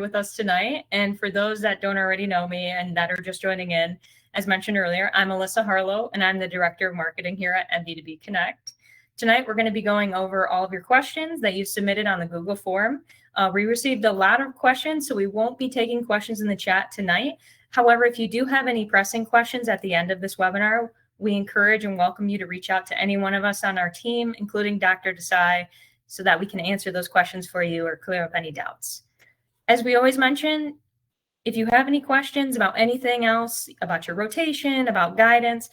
with us tonight. And for those that don't already know me and that are just joining in, as mentioned earlier, I'm Alyssa Harlow, and I'm the Director of Marketing here at MD2B Connect. Tonight, we're going to be going over all of your questions that you submitted on the Google form. We received a lot of questions, so we won't be taking questions in the chat tonight. However, if you do have any pressing questions at the end of this webinar, we encourage and welcome you to reach out to any one of us on our team, including Dr. Desai, so that we can answer those questions for you or clear up any doubts. As we always mention, if you have any questions about anything else, about your rotation, about guidance,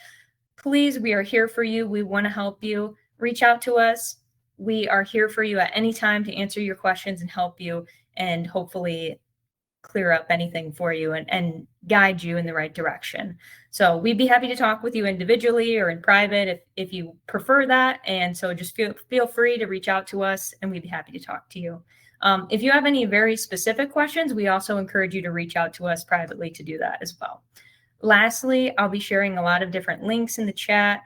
please, we are here for you. We want to help you. Reach out to us. We are here for you at any time to answer your questions and help you and hopefully clear up anything for you and guide you in the right direction. So we'd be happy to talk with you individually or in private if you prefer that. And so just feel free to reach out to us and we'd be happy to talk to you. If you have any very specific questions, we also encourage you to reach out to us privately to do that as well. Lastly, I'll be sharing a lot of different links in the chat,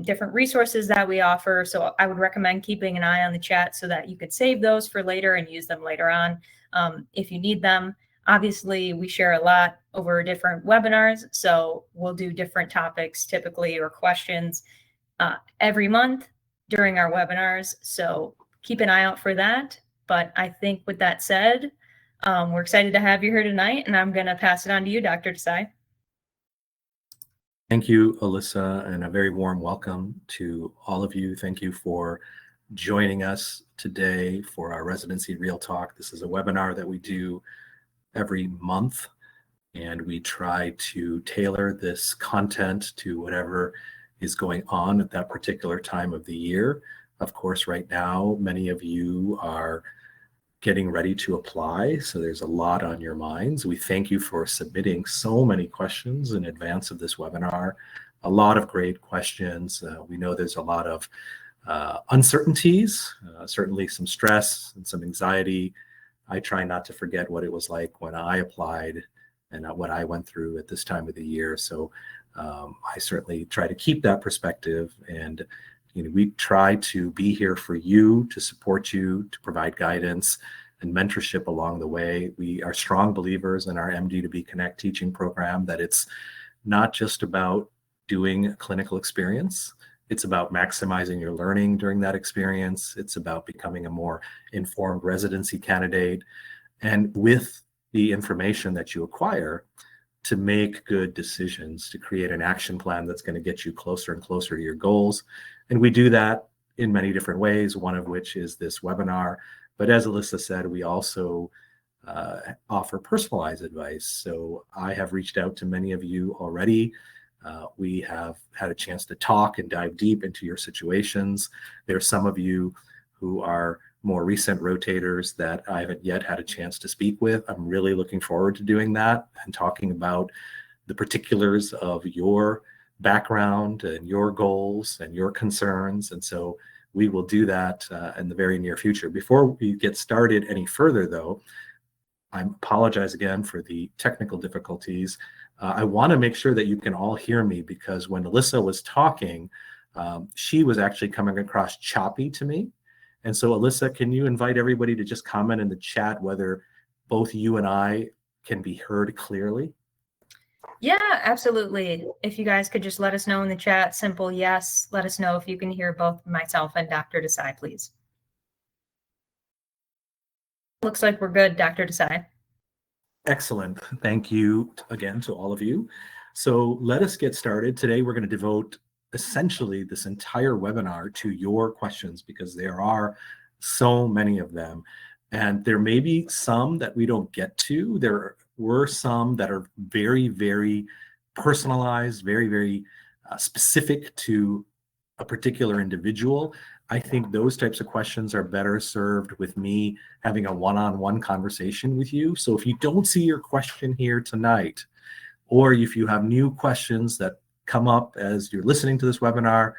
different resources that we offer. So I would recommend keeping an eye on the chat so that you could save those for later and use them later on if you need them. Obviously, we share a lot over different webinars, so we'll do different topics typically or questions every month during our webinars. So keep an eye out for that. But I think with that said, we're excited to have you here tonight, and I'm going to pass it on to you, Dr. Desai. Thank you, Alyssa, and a very warm welcome to all of you. Thank you for joining us today for our Residency Real Talk. This is a webinar that we do every month, and we try to tailor this content to whatever is going on at that particular time of the year. Of course, right now, many of you are getting ready to apply, so there's a lot on your minds. We thank you for submitting so many questions in advance of this webinar. A lot of great questions. We know there's a lot of uncertainties, certainly some stress and some anxiety. I try not to forget what it was like when I applied and what I went through at this time of the year. So I certainly try to keep that perspective, and we try to be here for you, to support you, to provide guidance and mentorship along the way. We are strong believers in our MD2B Connect teaching program that it's not just about doing a clinical experience. It's about maximizing your learning during that experience. It's about becoming a more informed residency candidate, and with the information that you acquire, to make good decisions, to create an action plan that's going to get you closer and closer to your goals. And we do that in many different ways, one of which is this webinar. But as Alyssa said, we also offer personalized advice. So I have reached out to many of you already. We have had a chance to talk and dive deep into your situations. There are some of you who are more recent rotators that I haven't yet had a chance to speak with. I'm really looking forward to doing that and talking about the particulars of your background and your goals and your concerns. And so we will do that in the very near future. Before we get started any further, though, I apologize again for the technical difficulties. I want to make sure that you can all hear me, because when Alyssa was talking, she was actually coming across choppy to me. And so, Alyssa, can you invite everybody to just comment in the chat whether both you and I can be heard clearly? Yeah, absolutely. If you guys could just let us know in the chat, simple yes. Let us know if you can hear both myself and Dr. Desai, please. Looks like we're good, Dr. Desai. Excellent. Thank you again to all of you. So let us get started. Today, we're going to devote essentially this entire webinar to your questions, because there are so many of them. And there may be some that we don't get to. There were some that are very, very personalized, very, very specific to a particular individual. I think those types of questions are better served with me having a one-on-one conversation with you. So if you don't see your question here tonight, or if you have new questions that come up as you're listening to this webinar,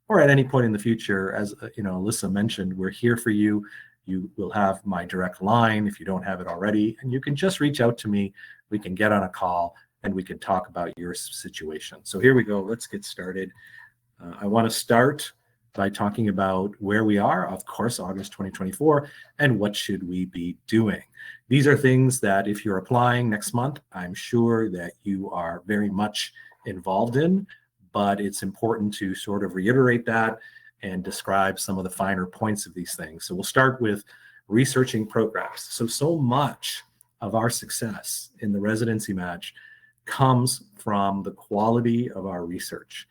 or at any point in the future, as Alyssa mentioned, we're here for you. You will have my direct line if you don't have it already, and you can just reach out to me. We can get on a call and we can talk about your situation. So here we go. Let's get started. I want to start by talking about where we are, of course, August 2024, and what should we be doing. These are things that if you're applying next month, I'm sure that you are very much involved in, but it's important to sort of reiterate that and describe some of the finer points of these things. So we'll start with researching programs. So much of our success in the residency match comes from the quality of our research.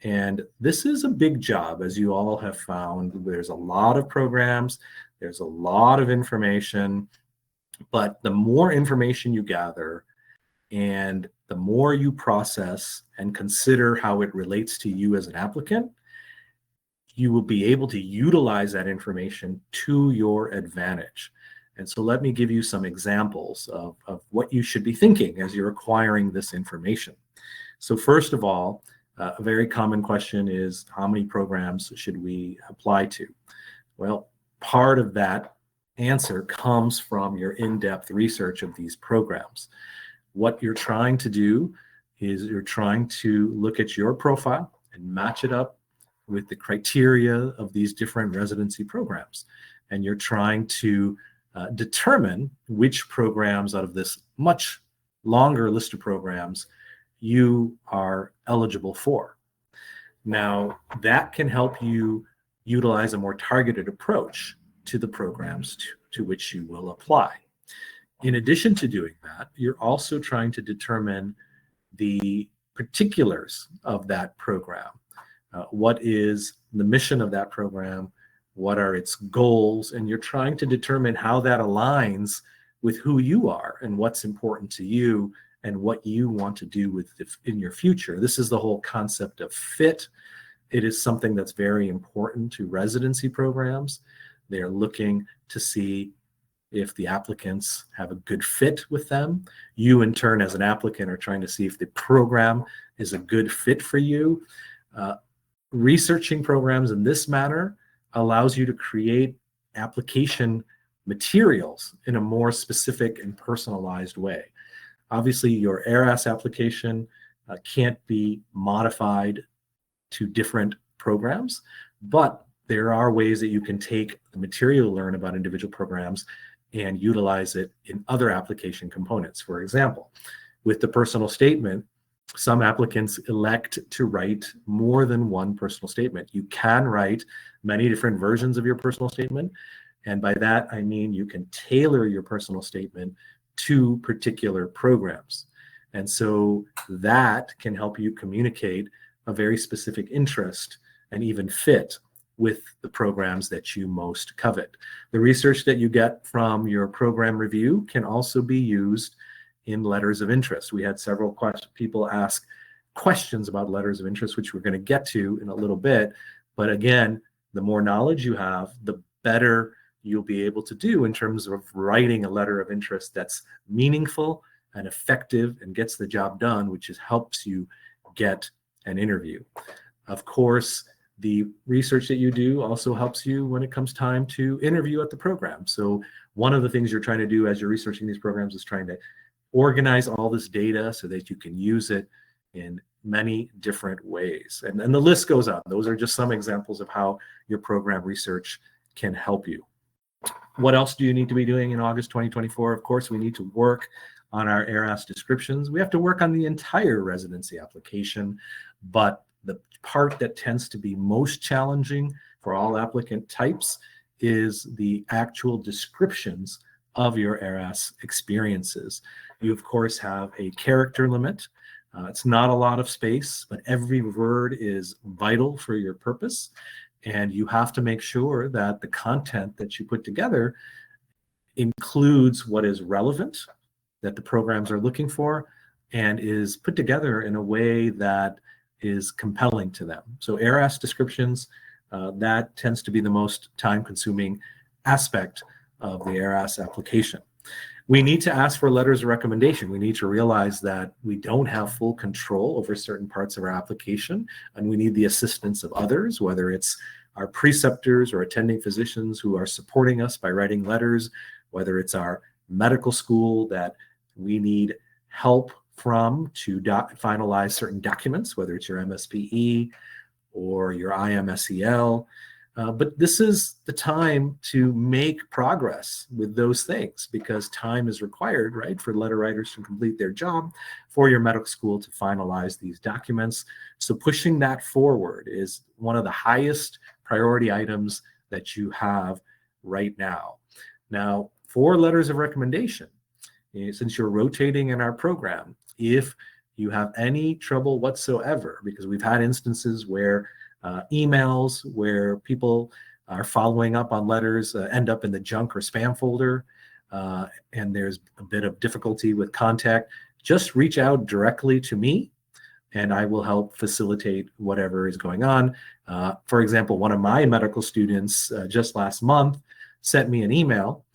And this is a big job, as you all have found. There's a lot of programs, there's a lot of information, but the more information you gather and the more you process and consider how it relates to you as an applicant, you will be able to utilize that information to your advantage. And so let me give you some examples of what you should be thinking as you're acquiring this information. So first of all, a very common question is, how many programs should we apply to? Well, part of that answer comes from your in-depth research of these programs. What you're trying to do is you're trying to look at your profile and match it up with the criteria of these different residency programs. And you're trying to determine which programs out of this much longer list of programs you are eligible for. Now, that can help you utilize a more targeted approach to the programs to which you will apply. In addition to doing that, you're also trying to determine the particulars of that program. What is the mission of that program? What are its goals? And you're trying to determine how that aligns with who you are and what's important to you and what you want to do with in your future. This is the whole concept of fit. It is something that's very important to residency programs. They are looking to see if the applicants have a good fit with them. You, in turn, as an applicant, are trying to see if the program is a good fit for you. Researching programs in this manner allows you to create application materials in a more specific and personalized way. Obviously, your ARAS application can't be modified to different programs, but there are ways that you can take the material you learn about individual programs and utilize it in other application components. For example, with the personal statement, some applicants elect to write more than one personal statement. You can write many different versions of your personal statement, and by that I mean you can tailor your personal statement to particular programs. And so that can help you communicate a very specific interest and even fit with the programs that you most covet. The research that you get from your program review can also be used in letters of interest. We had several people ask questions about letters of interest, which we're going to get to in a little bit. But again, the more knowledge you have, the better you'll be able to do in terms of writing a letter of interest that's meaningful and effective and gets the job done, which helps you get an interview. Of course, the research that you do also helps you when it comes time to interview at the program. So one of the things you're trying to do as you're researching these programs is trying to organize all this data so that you can use it in many different ways. And the list goes on. Those are just some examples of how your program research can help you. What else do you need to be doing in August 2024? Of course, we need to work on our ARAS descriptions. We have to work on the entire residency application, but the part that tends to be most challenging for all applicant types is the actual descriptions of your ARAS experiences. You, of course, have a character limit. It's not a lot of space, but every word is vital for your purpose. And you have to make sure that the content that you put together includes what is relevant, that the programs are looking for, and is put together in a way that is compelling to them. So ARAS descriptions, that tends to be the most time-consuming aspect of the ARAS application. We need to ask for letters of recommendation. We need to realize that we don't have full control over certain parts of our application, and we need the assistance of others, whether it's our preceptors or attending physicians who are supporting us by writing letters, whether it's our medical school that we need help from to finalize certain documents, whether it's your MSPE or your IMSEL. But this is the time to make progress with those things, because time is required, right, for letter writers to complete their job, for your medical school to finalize these documents. So pushing that forward is one of the highest priority items that you have right now. Now, for letters of recommendation, since you're rotating in our program, if you have any trouble whatsoever, because we've had instances where emails where people are following up on letters end up in the junk or spam folder, and there's a bit of difficulty with contact, just reach out directly to me and I will help facilitate whatever is going on. For example, one of my medical students just last month sent me an email,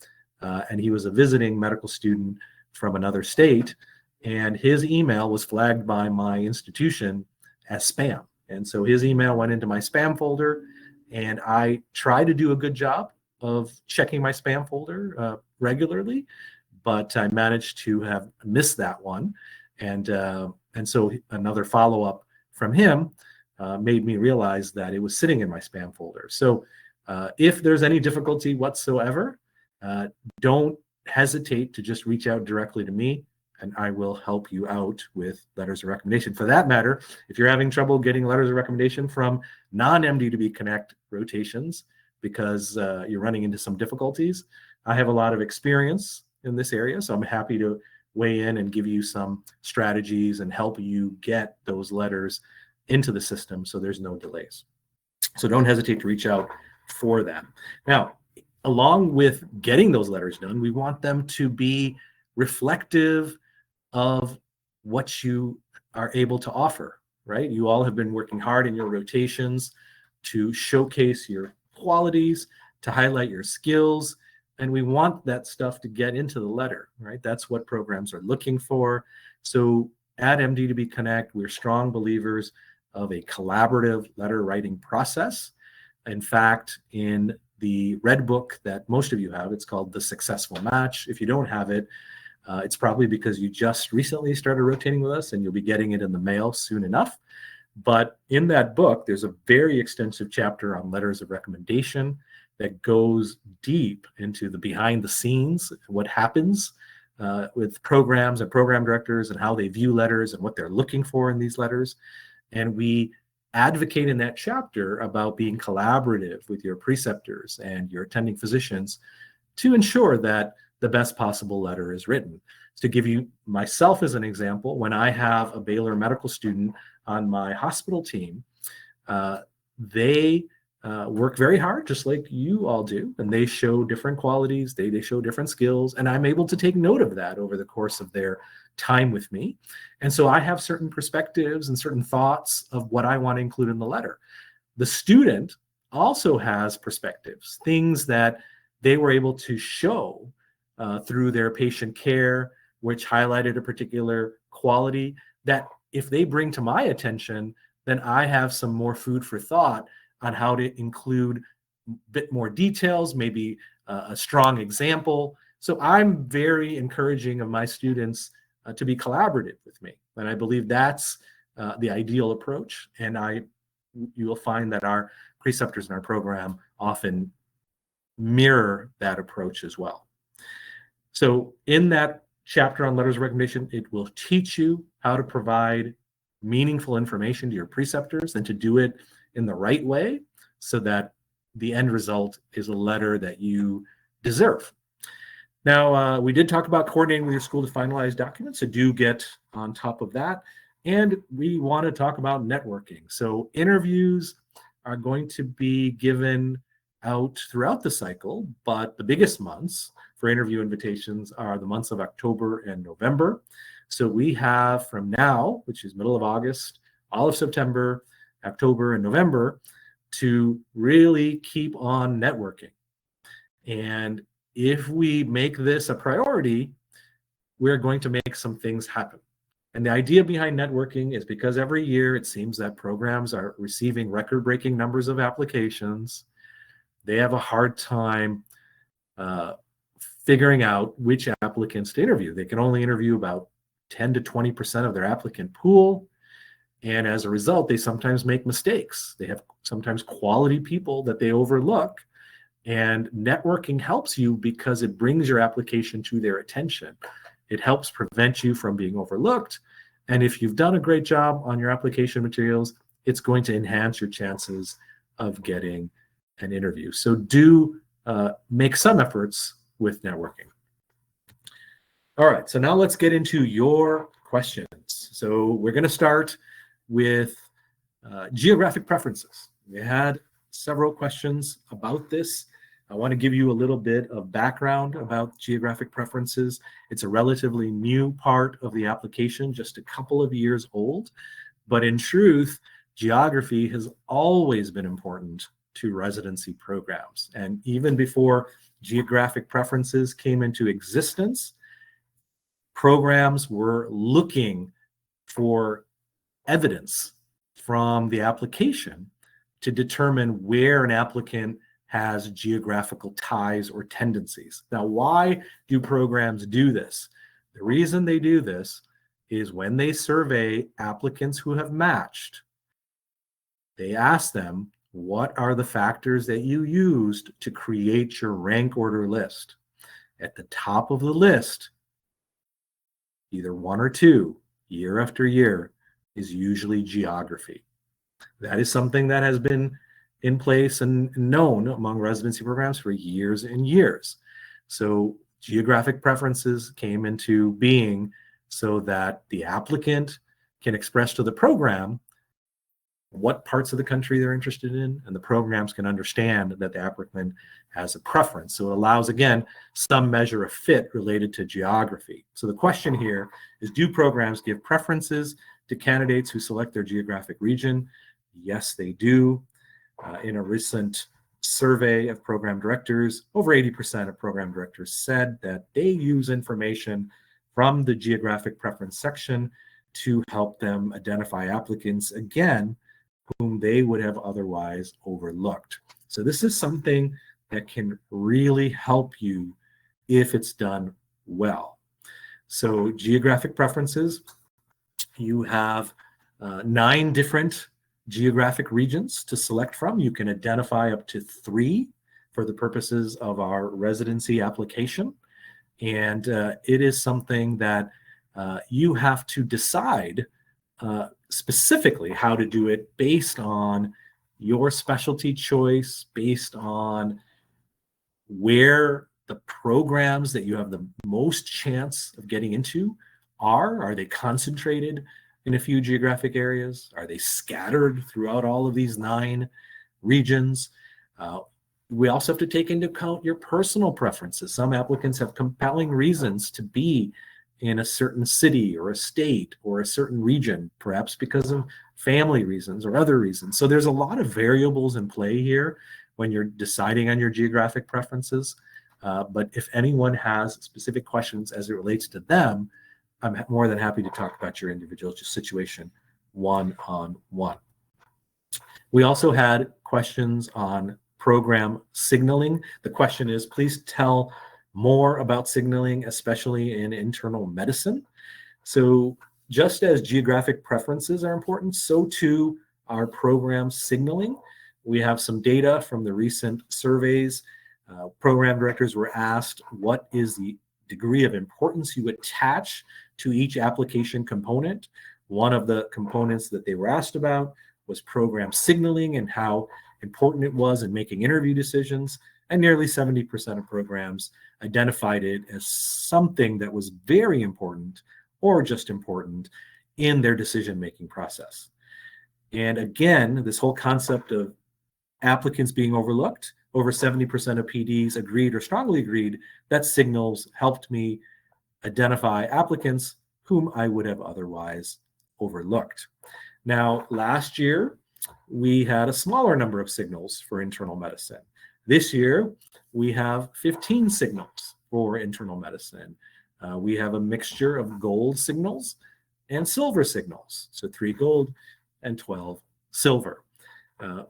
and he was a visiting medical student from another state, and his email was flagged by my institution as spam. And so his email went into my spam folder, and I try to do a good job of checking my spam folder regularly, but I managed to have missed that one. And so another follow-up from him made me realize that it was sitting in my spam folder. So if there's any difficulty whatsoever, don't hesitate to just reach out directly to me, and I will help you out with letters of recommendation. For that matter, if you're having trouble getting letters of recommendation from non-MD2B Connect rotations because you're running into some difficulties, I have a lot of experience in this area, so I'm happy to weigh in and give you some strategies and help you get those letters into the system so there's no delays. So don't hesitate to reach out for them. Now, along with getting those letters done, we want them to be reflective of what you are able to offer, right? You all have been working hard in your rotations to showcase your qualities, to highlight your skills, and we want that stuff to get into the letter, right? That's what programs are looking for. So at MD2B Connect, we're strong believers of a collaborative letter writing process. In fact, in the red book that most of you have, it's called The Successful Match. If you don't have it, it's probably because you just recently started rotating with us and you'll be getting it in the mail soon enough. But in that book, there's a very extensive chapter on letters of recommendation that goes deep into the behind the scenes, what happens with programs and program directors and how they view letters and what they're looking for in these letters. And we advocate in that chapter about being collaborative with your preceptors and your attending physicians to ensure that the best possible letter is written. To give you myself as an example, when I have a Baylor medical student on my hospital team, they work very hard, just like you all do, and they show different qualities, they show different skills, and I'm able to take note of that over the course of their time with me. And so I have certain perspectives and certain thoughts of what I want to include in the letter. The student also has perspectives, things that they were able to show through their patient care, which highlighted a particular quality that if they bring to my attention, then I have some more food for thought on how to include a bit more details, maybe a strong example. So I'm very encouraging of my students to be collaborative with me. And I believe that's the ideal approach. And you will find that our preceptors in our program often mirror that approach as well. So in that chapter on letters of recommendation, it will teach you how to provide meaningful information to your preceptors and to do it in the right way so that the end result is a letter that you deserve. Now, we did talk about coordinating with your school to finalize documents, so do get on top of that. And we want to talk about networking. So interviews are going to be given out throughout the cycle, but the biggest months for interview invitations are the months of October and November. So we have from now, which is middle of August, all of September, October, and November, to really keep on networking. And if we make this a priority, we're going to make some things happen. And the idea behind networking is because every year it seems that programs are receiving record-breaking numbers of applications. They have a hard time figuring out which applicants to interview. They can only interview about 10 to 20% of their applicant pool. And as a result, they sometimes make mistakes. They have sometimes quality people that they overlook. And networking helps you because it brings your application to their attention. It helps prevent you from being overlooked. And if you've done a great job on your application materials, it's going to enhance your chances of getting an interview. So do make some efforts with networking. All right, so now let's get into your questions. So we're going to start with geographic preferences. We had several questions about this. I want to give you a little bit of background about geographic preferences. It's a relatively new part of the application, just a couple of years old. But in truth, geography has always been important to residency programs. And even before geographic preferences came into existence, programs were looking for evidence from the application to determine where an applicant has geographical ties or tendencies. Now, why do programs do this? The reason they do this is when they survey applicants who have matched, they ask them, what are the factors that you used to create your rank order list? At the top of the list, either one or two, year after year, is usually geography. That is something that has been in place and known among residency programs for years and years. So geographic preferences came into being so that the applicant can express to the program what parts of the country they're interested in, and the programs can understand that the applicant has a preference. So it allows, again, some measure of fit related to geography. So the question here is, do programs give preferences to candidates who select their geographic region? Yes, they do. In a recent survey of program directors, over 80% of program directors said that they use information from the geographic preference section to help them identify applicants, again, whom they would have otherwise overlooked. So this is something that can really help you if it's done well. So geographic preferences, you have 9 different geographic regions to select from. You can identify up to 3 for the purposes of our residency application. And it is something that you have to decide specifically how to do it based on your specialty choice, based on where the programs that you have the most chance of getting into are. Are they concentrated in a few geographic areas? Are they scattered throughout all of these 9 regions? We also have to take into account your personal preferences. Some applicants have compelling reasons to be in a certain city or a state or a certain region, perhaps because of family reasons or other reasons. So there's a lot of variables in play here when you're deciding on your geographic preferences. But if anyone has specific questions as it relates to them, I'm more than happy to talk about your individual situation one-on-one. We also had questions on program signaling. The question is, please tell more about signaling, especially in internal medicine. So just as geographic preferences are important, so too are program signaling. We have some data from the recent surveys. Program directors were asked, what is the degree of importance you attach to each application component? One of the components that they were asked about was program signaling and how important it was in making interview decisions. And nearly 70% of programs identified it as something that was very important or just important in their decision-making process. And again, this whole concept of applicants being overlooked, over 70% of PDs agreed or strongly agreed that signals helped me identify applicants whom I would have otherwise overlooked. Now, last year, we had a smaller number of signals for internal medicine. This year, we have 15 signals for internal medicine. We have a mixture of gold signals and silver signals, so 3 gold and 12 silver.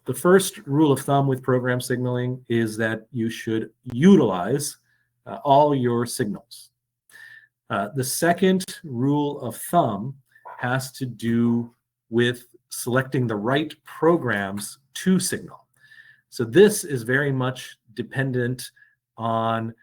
The first rule of thumb with program signaling is that you should utilize all your signals. The second rule of thumb has to do with selecting the right programs to signal. So this is very much dependent on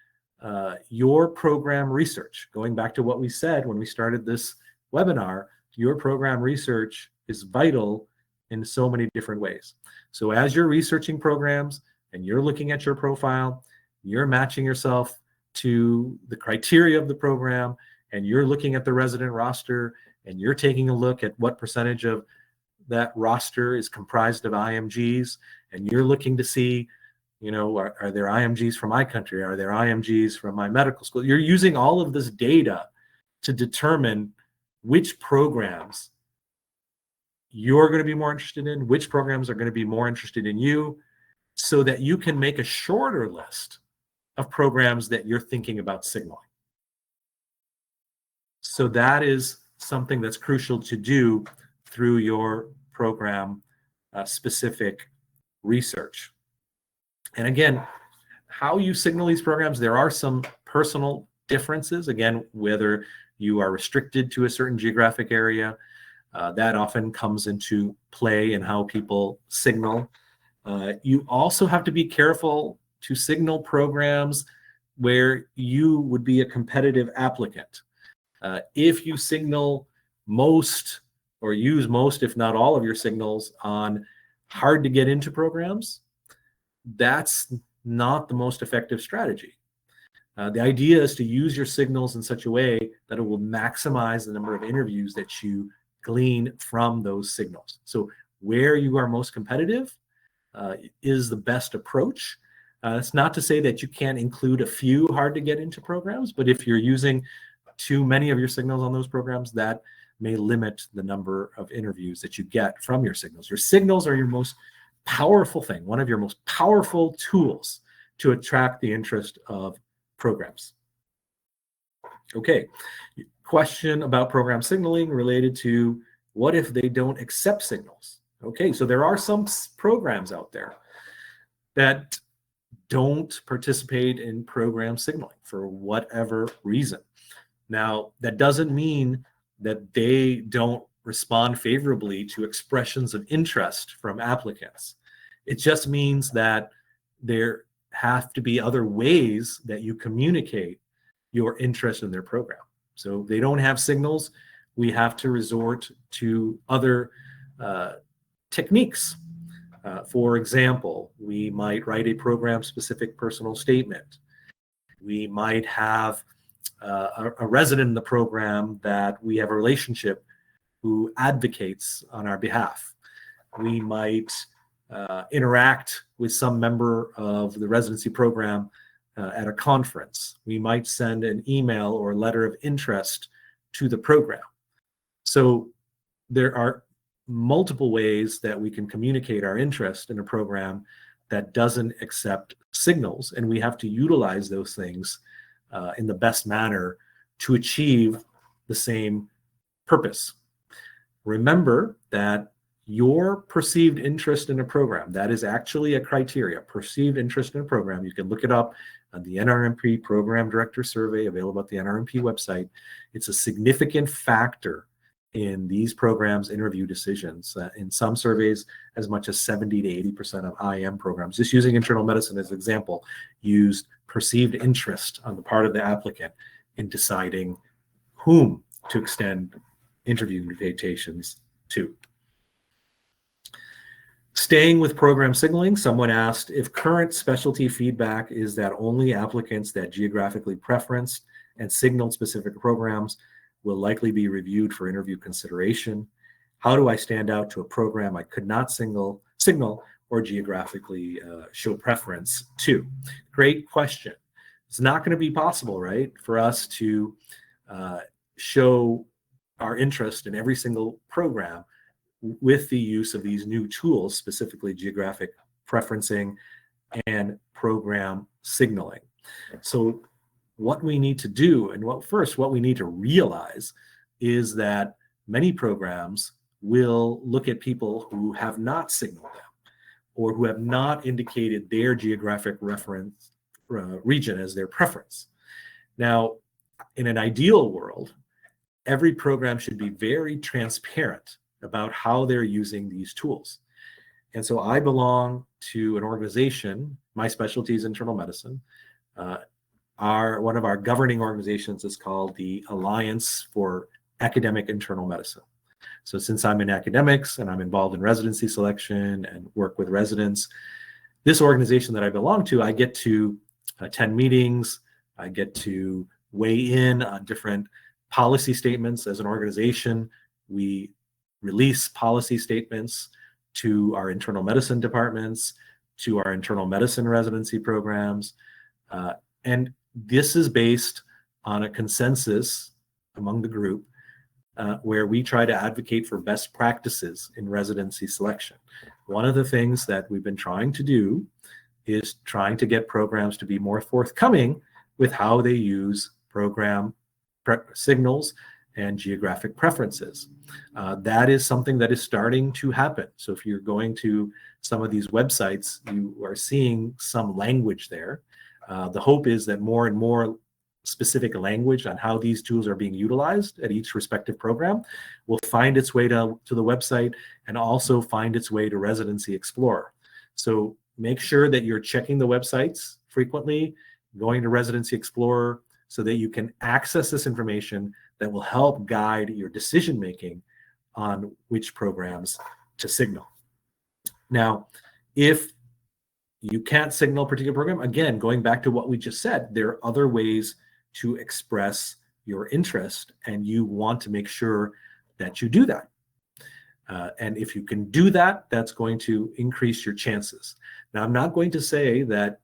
your program research. Going back to what we said when we started this webinar, your program research is vital in so many different ways. So as you're researching programs and you're looking at your profile, you're matching yourself to the criteria of the program, and you're looking at the resident roster, and you're taking a look at what percentage of that roster is comprised of IMGs, and you're looking to see, you know, are there IMGs from my country? Are there IMGs from my medical school? You're using all of this data to determine which programs you're going to be more interested in, which programs are going to be more interested in you, so that you can make a shorter list of programs that you're thinking about signaling. So that is something that's crucial to do through your program specific research. And again, how you signal these programs, there are some personal differences. Again, whether you are restricted to a certain geographic area, that often comes into play in how people signal. You also have to be careful to signal programs where you would be a competitive applicant. If you signal most or use most, if not all of your signals on hard to get into programs, that's not the most effective strategy. The idea is to use your signals in such a way that it will maximize the number of interviews that you glean from those signals. So where you are most competitive is the best approach. It's not to say that you can't include a few hard to get into programs, but if you're using too many of your signals on those programs, that may limit the number of interviews that you get from your signals. Your signals are your most powerful thing, one of your most powerful tools to attract the interest of programs. Okay, question about program signaling related to what if they don't accept signals? Okay, so there are some programs out there that don't participate in program signaling for whatever reason. Now, that doesn't mean that they don't respond favorably to expressions of interest from applicants. It just means that there have to be other ways that you communicate your interest in their program. So if they don't have signals, we have to resort to other techniques. For example, we might write a program-specific personal statement. We might have a resident in the program that we have a relationship who advocates on our behalf. We might interact with some member of the residency program at a conference. We might send an email or a letter of interest to the program. So there are multiple ways that we can communicate our interest in a program that doesn't accept signals, and we have to utilize those things in the best manner to achieve the same purpose. Remember that your perceived interest in a program, that is actually a criteria, perceived interest in a program. You can look it up on the NRMP Program Director Survey available at the NRMP website. It's a significant factor in these programs' interview decisions. In some surveys, as much as 70 to 80% of IM programs, just using internal medicine as an example, used perceived interest on the part of the applicant in deciding whom to extend interview invitations to. Staying with program signaling, someone asked if current specialty feedback is that only applicants that geographically preferenced and signaled specific programs will likely be reviewed for interview consideration. How do I stand out to a program I could not signal or geographically show preference to? Great question. It's not going to be possible, right, for us to show our interest in every single program with the use of these new tools, specifically geographic preferencing and program signaling. So what we need to do, and what we need to realize is that many programs will look at people who have not signaled them or who have not indicated their geographic reference region as their preference. Now, in an ideal world, every program should be very transparent about how they're using these tools. And so I belong to an organization, my specialty is internal medicine. One of our governing organizations is called the Alliance for Academic Internal Medicine. So since I'm in academics and I'm involved in residency selection and work with residents, this organization that I belong to, I get to attend meetings, I get to weigh in on different policy statements. As an organization, we release policy statements to our internal medicine departments, to our internal medicine residency programs. And this is based on a consensus among the group where we try to advocate for best practices in residency selection. One of the things that we've been trying to do is trying to get programs to be more forthcoming with how they use program signals and geographic preferences. That is something that is starting to happen. So if you're going to some of these websites, you are seeing some language there. The hope is that more and more specific language on how these tools are being utilized at each respective program will find its way to the website and also find its way to Residency Explorer. So make sure that you're checking the websites frequently, going to Residency Explorer so that you can access this information that will help guide your decision making on which programs to signal. Now, if you can't signal a particular program, again, going back to what we just said, there are other ways to express your interest, and you want to make sure that you do that. And if you can do that, that's going to increase your chances. Now, I'm not going to say that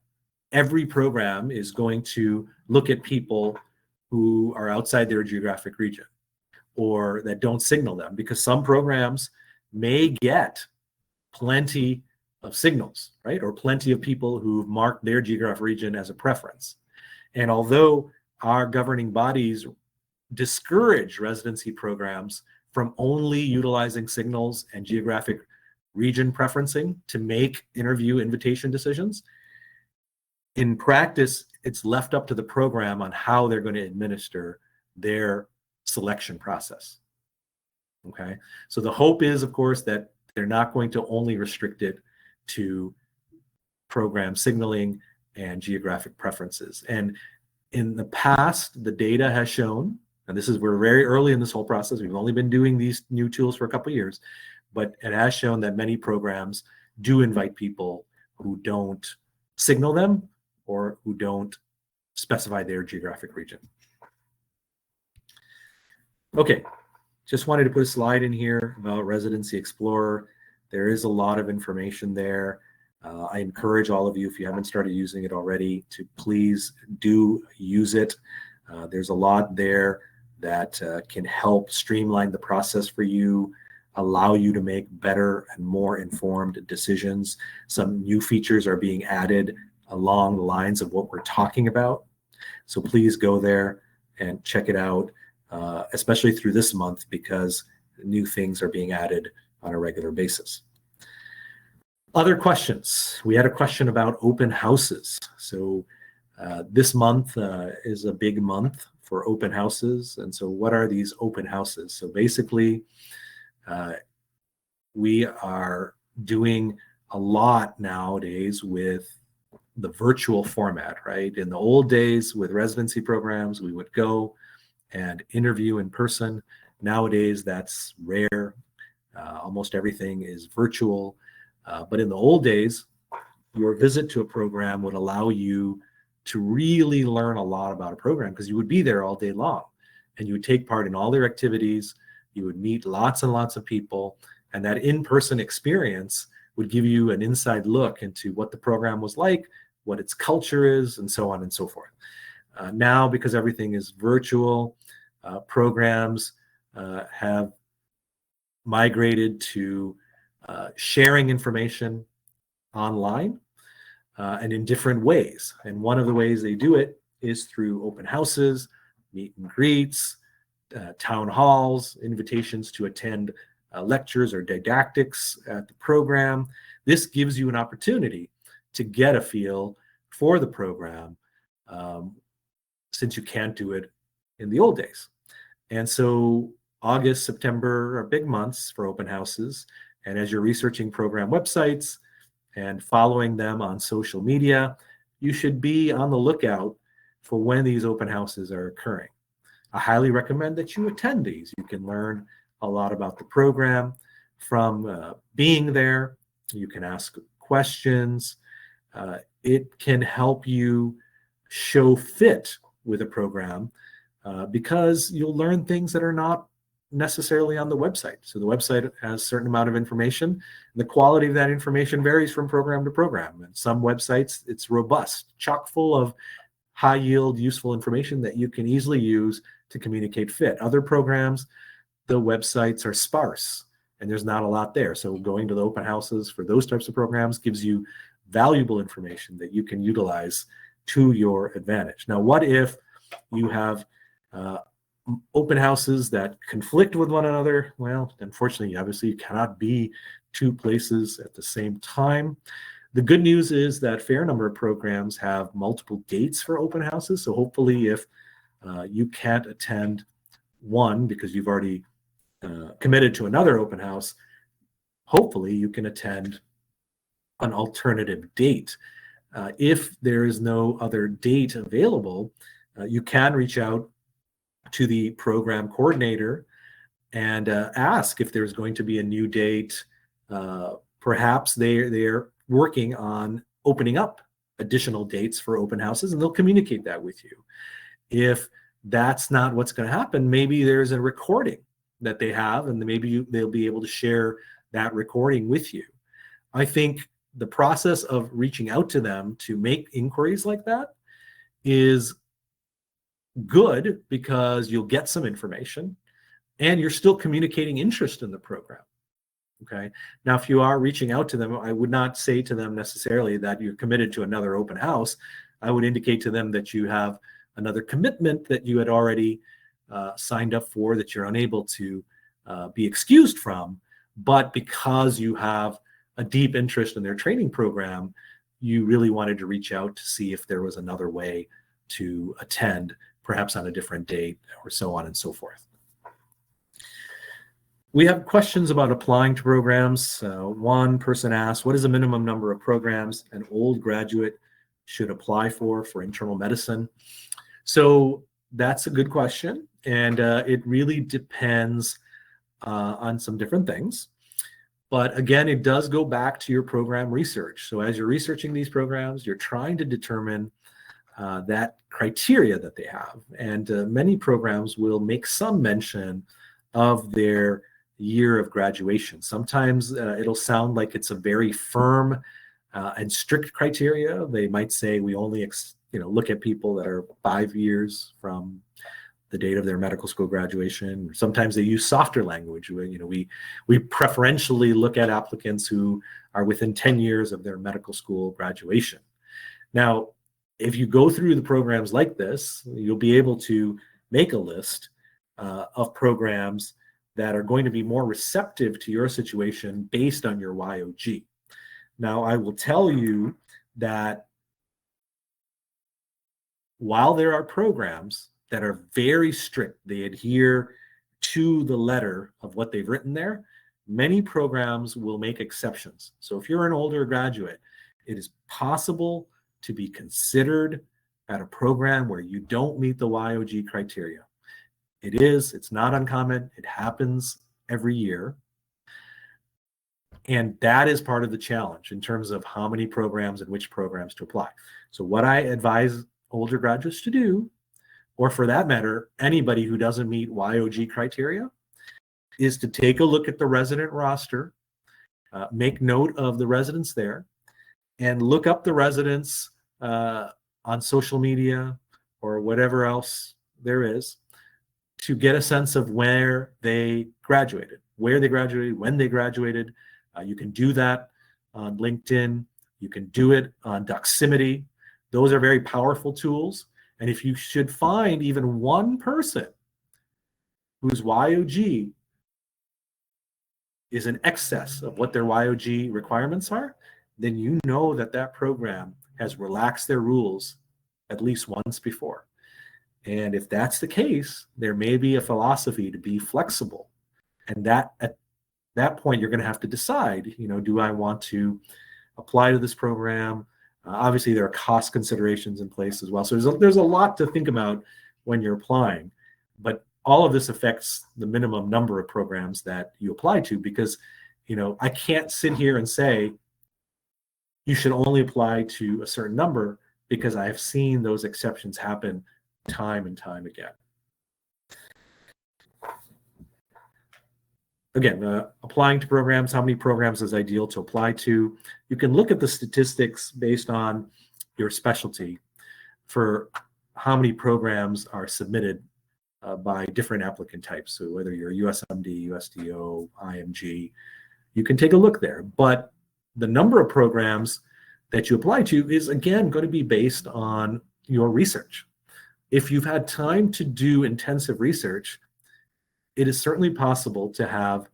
every program is going to look at people who are outside their geographic region or that don't signal them, because some programs may get plenty of signals, right? Or plenty of people who've marked their geographic region as a preference. And although our governing bodies discourage residency programs from only utilizing signals and geographic region preferencing to make interview invitation decisions, in practice, it's left up to the program on how they're going to administer their selection process. Okay, so the hope is, of course, that they're not going to only restrict it to program signaling and geographic preferences. And in the past, the data has shown, and we're very early in this whole process, we've only been doing these new tools for a couple of years, but it has shown that many programs do invite people who don't signal them or who don't specify their geographic region. Okay, just wanted to put a slide in here about Residency Explorer. There is a lot of information there. I encourage all of you, if you haven't started using it already, to please do use it. There's a lot there that can help streamline the process for you, allow you to make better and more informed decisions. Some new features are being added along the lines of what we're talking about. So please go there and check it out, especially through this month, because new things are being added on a regular basis. Other questions. We had a question about open houses. So this month is a big month for open houses. And so what are these open houses? So basically, we are doing a lot nowadays with the virtual format, right? In the old days with residency programs, we would go and interview in person. Nowadays, that's rare. Almost everything is virtual. But in the old days, your visit to a program would allow you to really learn a lot about a program, because you would be there all day long and you would take part in all their activities. You would meet lots and lots of people, and that in-person experience would give you an inside look into what the program was like, what its culture is, and so on and so forth. Now, because everything is virtual, programs have migrated to sharing information online and in different ways. And one of the ways they do it is through open houses, meet and greets, town halls, invitations to attend lectures or didactics at the program. This gives you an opportunity to get a feel for the program, since you can't do it in the old days. And so August, September are big months for open houses. And as you're researching program websites and following them on social media, you should be on the lookout for when these open houses are occurring. I highly recommend that you attend these. You can learn a lot about the program from being there. You can ask questions. It can help you show fit with a program because you'll learn things that are not necessarily on the website. So the website has a certain amount of information. The quality of that information varies from program to program. And some websites, it's robust, chock full of high yield, useful information that you can easily use to communicate fit. Other programs, the websites are sparse and there's not a lot there. So going to the open houses for those types of programs gives you valuable information that you can utilize to your advantage. Now, what if you have open houses that conflict with one another? Well, unfortunately, obviously, you cannot be two places at the same time. The good news is that a fair number of programs have multiple dates for open houses. So hopefully if you can't attend one because you've already committed to another open house, hopefully you can attend an alternative date. If there is no other date available, you can reach out to the program coordinator and ask if there's going to be a new date. Perhaps they're working on opening up additional dates for open houses, and they'll communicate that with you. If that's not what's going to happen, maybe there's a recording that they have, and maybe they'll be able to share that recording with you. I think the process of reaching out to them to make inquiries like that is good because you'll get some information and you're still communicating interest in the program. Okay. Now, if you are reaching out to them, I would not say to them necessarily that you're committed to another open house. I would indicate to them that you have another commitment that you had already signed up for that you're unable to be excused from. But because you have a deep interest in their training program, you really wanted to reach out to see if there was another way to attend, perhaps on a different date or so on and so forth. We have questions about applying to programs. One person asked, what is the minimum number of programs an old graduate should apply for internal medicine? So that's a good question. And it really depends on some different things. But again, it does go back to your program research. So as you're researching these programs, you're trying to determine that criteria that they have. And many programs will make some mention of their year of graduation. Sometimes it'll sound like it's a very firm and strict criteria. They might say we only look at people that are 5 years from the date of their medical school graduation. Sometimes they use softer language. We preferentially look at applicants who are within 10 years of their medical school graduation. Now, if you go through the programs like this, you'll be able to make a list of programs that are going to be more receptive to your situation based on your YOG. Now, I will tell you that while there are programs that are very strict, they adhere to the letter of what they've written there, many programs will make exceptions. So if you're an older graduate, it is possible to be considered at a program where you don't meet the YOG criteria. It's not uncommon. It happens every year. And that is part of the challenge in terms of how many programs and which programs to apply. So what I advise older graduates to do, or for that matter, anybody who doesn't meet YOG criteria, is to take a look at the resident roster, make note of the residents there, and look up the residents on social media or whatever else there is to get a sense of where they graduated, when they graduated. You can do that on LinkedIn. You can do it on Doximity. Those are very powerful tools. And if you should find even one person whose YOG is in excess of what their YOG requirements are, then you know that that program has relaxed their rules at least once before. And if that's the case, there may be a philosophy to be flexible. And that at that point, you're going to have to decide, do I want to apply to this program? Obviously, there are cost considerations in place as well. So there's a lot to think about when you're applying. But all of this affects the minimum number of programs that you apply to, because, I can't sit here and say you should only apply to a certain number, because I have seen those exceptions happen time and time again. Again, applying to programs, how many programs is ideal to apply to? You can look at the statistics based on your specialty for how many programs are submitted by different applicant types. So whether you're USMD, USDO, IMG, you can take a look there. But the number of programs that you apply to is, again, going to be based on your research. If you've had time to do intensive research, it is certainly possible to have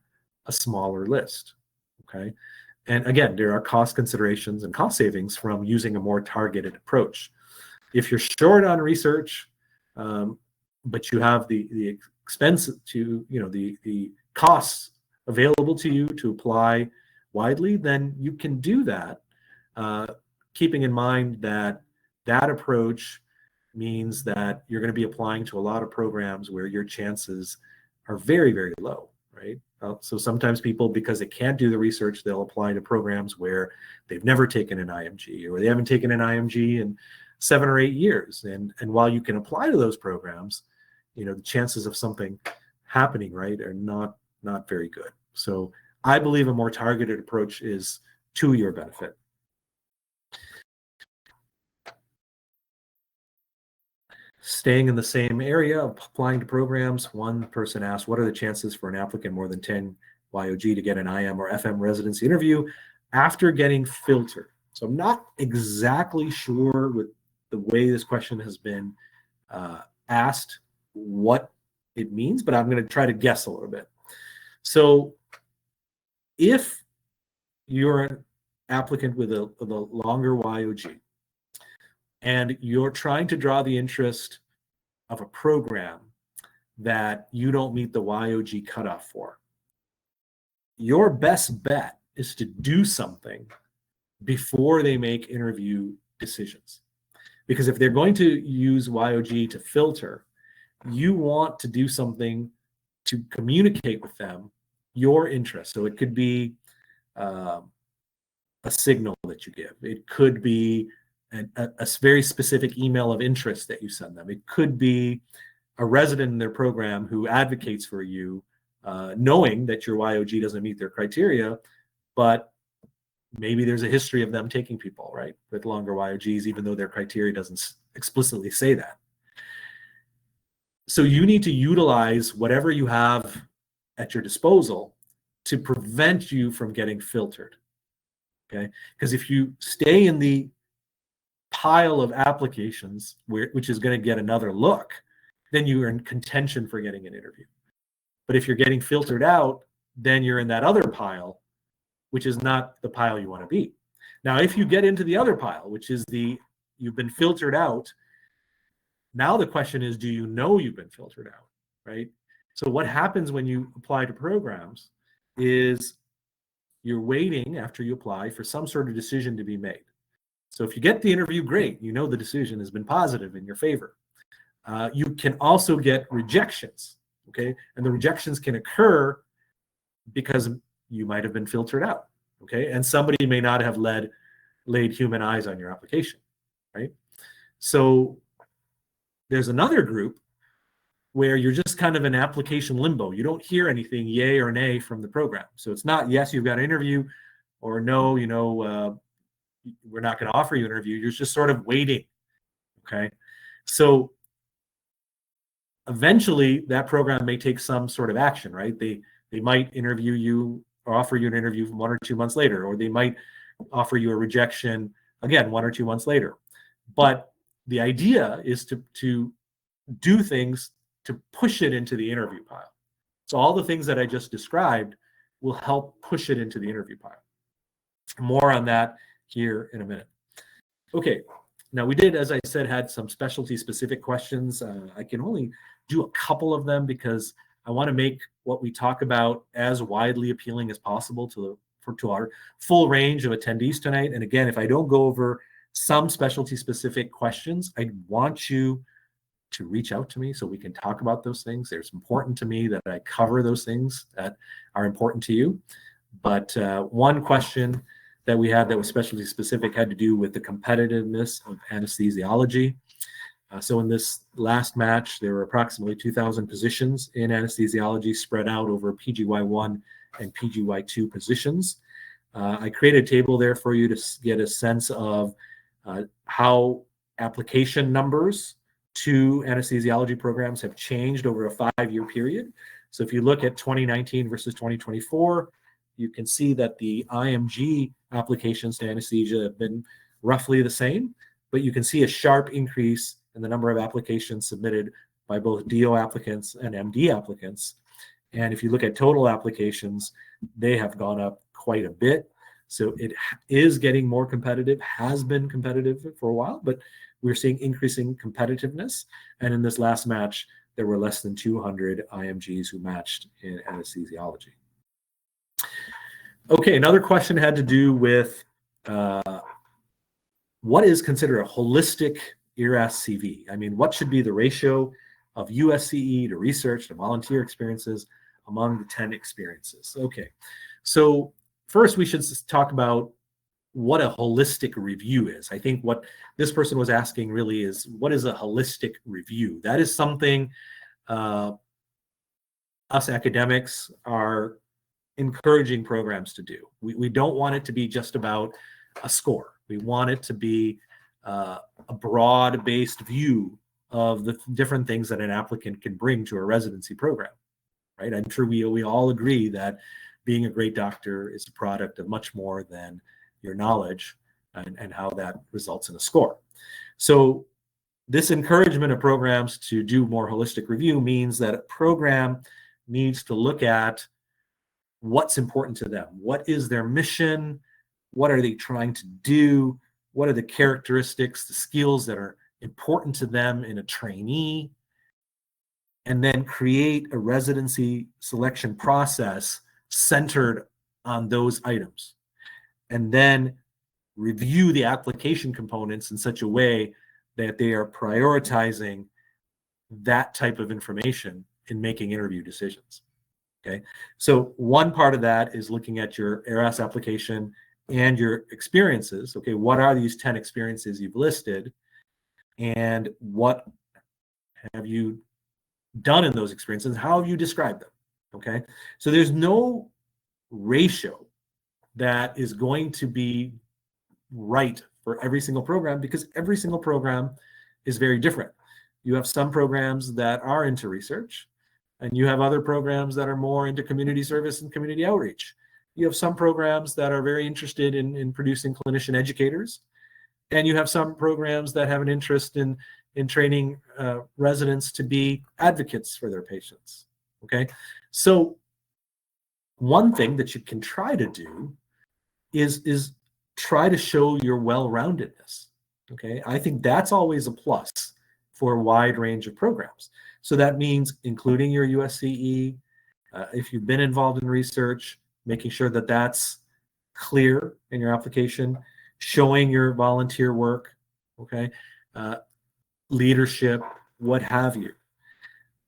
a smaller list, okay? And again, there are cost considerations and cost savings from using a more targeted approach. If you're short on research, but you have the expense to, the costs available to you to apply widely, then you can do that, keeping in mind that that approach means that you're going to be applying to a lot of programs where your chances are very, very low, right? So sometimes people, because they can't do the research, they'll apply to programs where they've never taken an IMG, or they haven't taken an IMG in 7 or 8 years. And while you can apply to those programs, the chances of something happening, right, are not very good. So I believe a more targeted approach is to your benefit. Staying in the same area, applying to programs, one person asked, what are the chances for an applicant more than 10 YOG to get an IM or FM residency interview after getting filtered? So I'm not exactly sure with the way this question has been asked what it means, but I'm going to try to guess a little bit. So if you're an applicant with a longer YOG, and you're trying to draw the interest of a program that you don't meet the YOG cutoff for, your best bet is to do something before they make interview decisions. Because if they're going to use YOG to filter, you want to do something to communicate with them your interest. So it could be a signal that you give. It could be a very specific email of interest that you send them. It could be a resident in their program who advocates for you, knowing that your YOG doesn't meet their criteria, but maybe there's a history of them taking people, right, with longer YOGs, even though their criteria doesn't explicitly say that. So you need to utilize whatever you have at your disposal to prevent you from getting filtered, okay? Because if you stay in the pile of applications which is going to get another look, then you are in contention for getting an interview. But if you're getting filtered out, then you're in that other pile, which is not the pile you want to be. Now, if you get into the other pile, which is you've been filtered out, now the question is, do you know you've been filtered out, right? So what happens when you apply to programs is you're waiting after you apply for some sort of decision to be made. So if you get the interview, great, the decision has been positive in your favor. You can also get rejections, okay? And the rejections can occur because you might have been filtered out, okay? And somebody may not have laid human eyes on your application, right? So there's another group where you're just kind of in application limbo. You don't hear anything, yay or nay, from the program. So it's not, yes, you've got an interview, or no, we're not going to offer you an interview. You're just sort of waiting, okay? So eventually that program may take some sort of action, right? They might interview you or offer you an interview 1 or 2 months later, or they might offer you a rejection again 1 or 2 months later. But the idea is to do things to push it into the interview pile. So all the things that I just described will help push it into the interview pile. More on that here in a minute. Okay, Now we did, as I said, had some specialty specific questions. I can only do a couple of them because I want to make what we talk about as widely appealing as possible to our full range of attendees tonight. And again, if I don't go over some specialty specific questions, I want you to reach out to me so we can talk about those things. It's important to me that I cover those things that are important to you. But one question that we had that was specialty specific had to do with the competitiveness of anesthesiology. So in this last match, there were approximately 2,000 positions in anesthesiology spread out over PGY1 and PGY2 positions. I created a table there for you to get a sense of how application numbers to anesthesiology programs have changed over a 5-year period. So if you look at 2019 versus 2024, you can see that the IMG applications to anesthesia have been roughly the same, but you can see a sharp increase in the number of applications submitted by both DO applicants and MD applicants. And if you look at total applications, they have gone up quite a bit. So it is getting more competitive, has been competitive for a while, but we're seeing increasing competitiveness. And in this last match, there were less than 200 IMGs who matched in anesthesiology. Okay, another question had to do with what is considered a holistic ERAS CV? I mean, what should be the ratio of USCE to research to volunteer experiences among the 10 experiences? Okay, so first we should talk about what a holistic review is. I think what this person was asking really is, what is a holistic review? That is something us academics are encouraging programs to do. We don't want it to be just about a score. We want it to be a broad-based view of the different things that an applicant can bring to a residency program, right? I'm sure we all agree that being a great doctor is a product of much more than your knowledge and how that results in a score. So this encouragement of programs to do more holistic review means that a program needs to look at what's important to them. What is their mission? What are they trying to do? What are the characteristics, the skills that are important to them in a trainee? And then create a residency selection process centered on those items. And then review the application components in such a way that they are prioritizing that type of information in making interview decisions. Okay, so one part of that is looking at your ERAS application and your experiences. Okay, what are these 10 experiences you've listed, and what have you done in those experiences? How have you described them? Okay, so there's no ratio that is going to be right for every single program because every single program is very different. You have some programs that are into research, and you have other programs that are more into community service and community outreach. You have some programs that are very interested in producing clinician educators, and you have some programs that have an interest in training residents to be advocates for their patients. Okay, so one thing that you can try to do is try to show your well-roundedness. Okay, I think that's always a plus for a wide range of programs. So that means including your USCE, if you've been involved in research, making sure that that's clear in your application, showing your volunteer work, okay, leadership, what have you.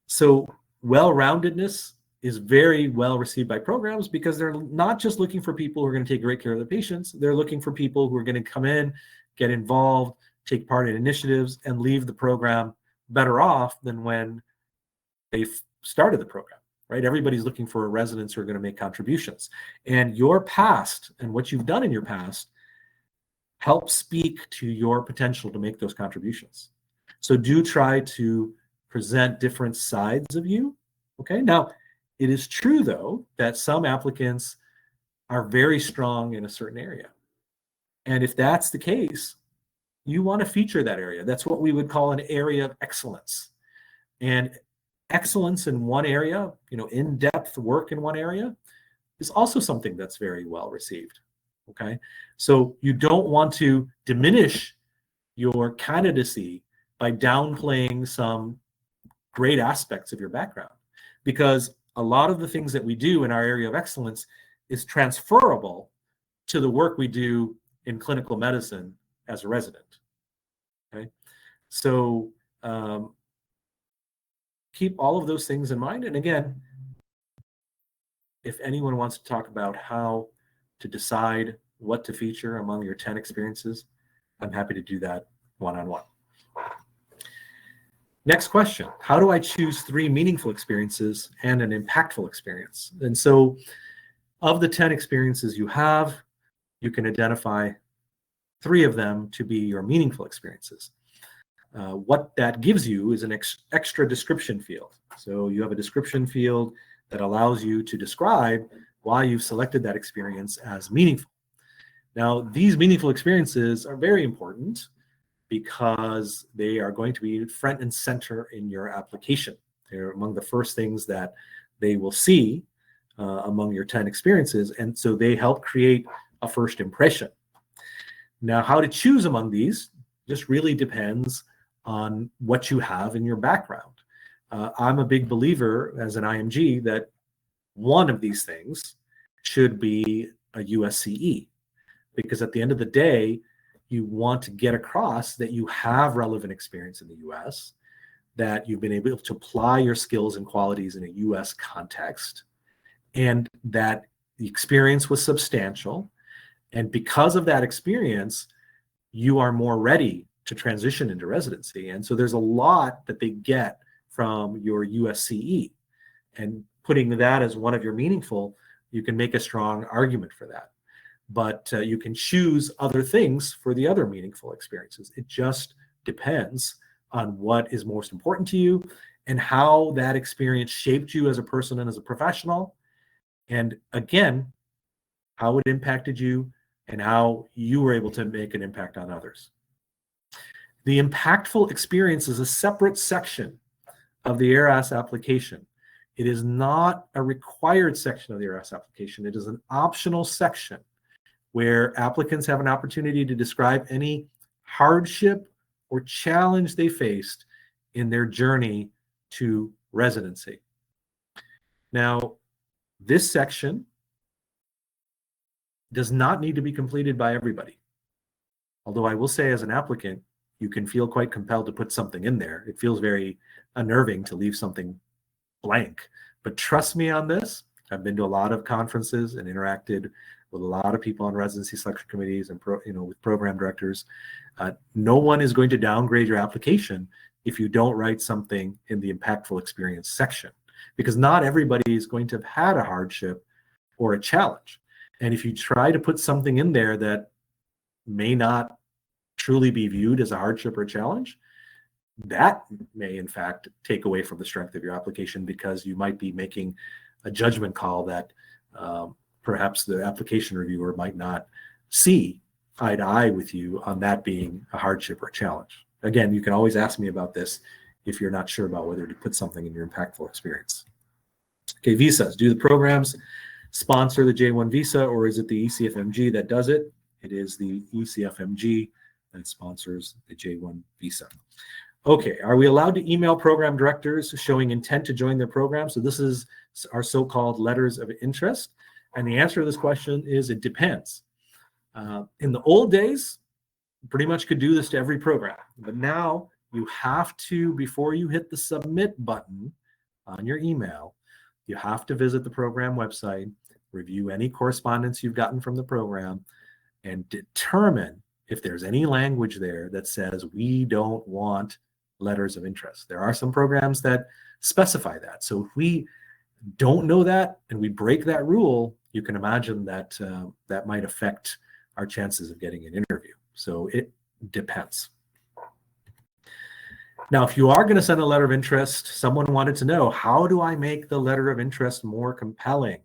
So well-roundedness is very well received by programs because they're not just looking for people who are going to take great care of their patients. They're looking for people who are going to come in, get involved, take part in initiatives, and leave the program better off than when they started the program, right? Everybody's looking for residents who are going to make contributions. And your past and what you've done in your past helps speak to your potential to make those contributions. So do try to present different sides of you, okay? Now, it is true, though, that some applicants are very strong in a certain area. And if that's the case, you want to feature that area. That's what we would call an area of excellence. And excellence in one area, in-depth work in one area, is also something that's very well received, okay? So you don't want to diminish your candidacy by downplaying some great aspects of your background, because a lot of the things that we do in our area of excellence is transferable to the work we do in clinical medicine as a resident. Okay, so keep all of those things in mind. And again, if anyone wants to talk about how to decide what to feature among your 10 experiences, I'm happy to do that one-on-one. Next question, how do I choose 3 meaningful experiences and an impactful experience? And so of the 10 experiences you have, you can identify 3 of them to be your meaningful experiences. What that gives you is an extra description field. So you have a description field that allows you to describe why you've selected that experience as meaningful. Now, these meaningful experiences are very important because they are going to be front and center in your application. They're among the first things that they will see among your 10 experiences, and so they help create a first impression. Now, how to choose among these just really depends on what you have in your background. I'm a big believer as an IMG that one of these things should be a USCE, because at the end of the day, you want to get across that you have relevant experience in the US, that you've been able to apply your skills and qualities in a US context, and that the experience was substantial. And because of that experience, you are more ready to transition into residency. And so there's a lot that they get from your USCE. And putting that as one of your meaningful, you can make a strong argument for that. But you can choose other things for the other meaningful experiences. It just depends on what is most important to you and how that experience shaped you as a person and as a professional. And again, how it impacted you and how you were able to make an impact on others. The impactful experience is a separate section of the ARAS application. It is not a required section of the ARAS application. It is an optional section where applicants have an opportunity to describe any hardship or challenge they faced in their journey to residency. Now, this section does not need to be completed by everybody. Although I will say, as an applicant, you can feel quite compelled to put something in there. It feels very unnerving to leave something blank. But trust me on this. I've been to a lot of conferences and interacted with a lot of people on residency selection committees and with program directors. No one is going to downgrade your application if you don't write something in the impactful experience section, because not everybody is going to have had a hardship or a challenge. And if you try to put something in there that may not truly be viewed as a hardship or challenge, that may in fact take away from the strength of your application, because you might be making a judgment call that perhaps the application reviewer might not see eye to eye with you on that being a hardship or challenge. Again, you can always ask me about this if you're not sure about whether to put something in your impactful experience. Okay, visas. Do the programs sponsor the J1 visa, or is it the ECFMG that does it? It is the ECFMG that sponsors the J1 visa. Okay, are we allowed to email program directors showing intent to join their program? So this is our so-called letters of interest. And the answer to this question is it depends. In the old days, pretty much could do this to every program. But now you have to, before you hit the submit button on your email, you have to visit the program website, review any correspondence you've gotten from the program, and determine if there's any language there that says we don't want letters of interest. There are some programs that specify that. So if we don't know that and we break that rule, you can imagine that that might affect our chances of getting an interview. So it depends. Now, if you are going to send a letter of interest, someone wanted to know, how do I make the letter of interest more compelling?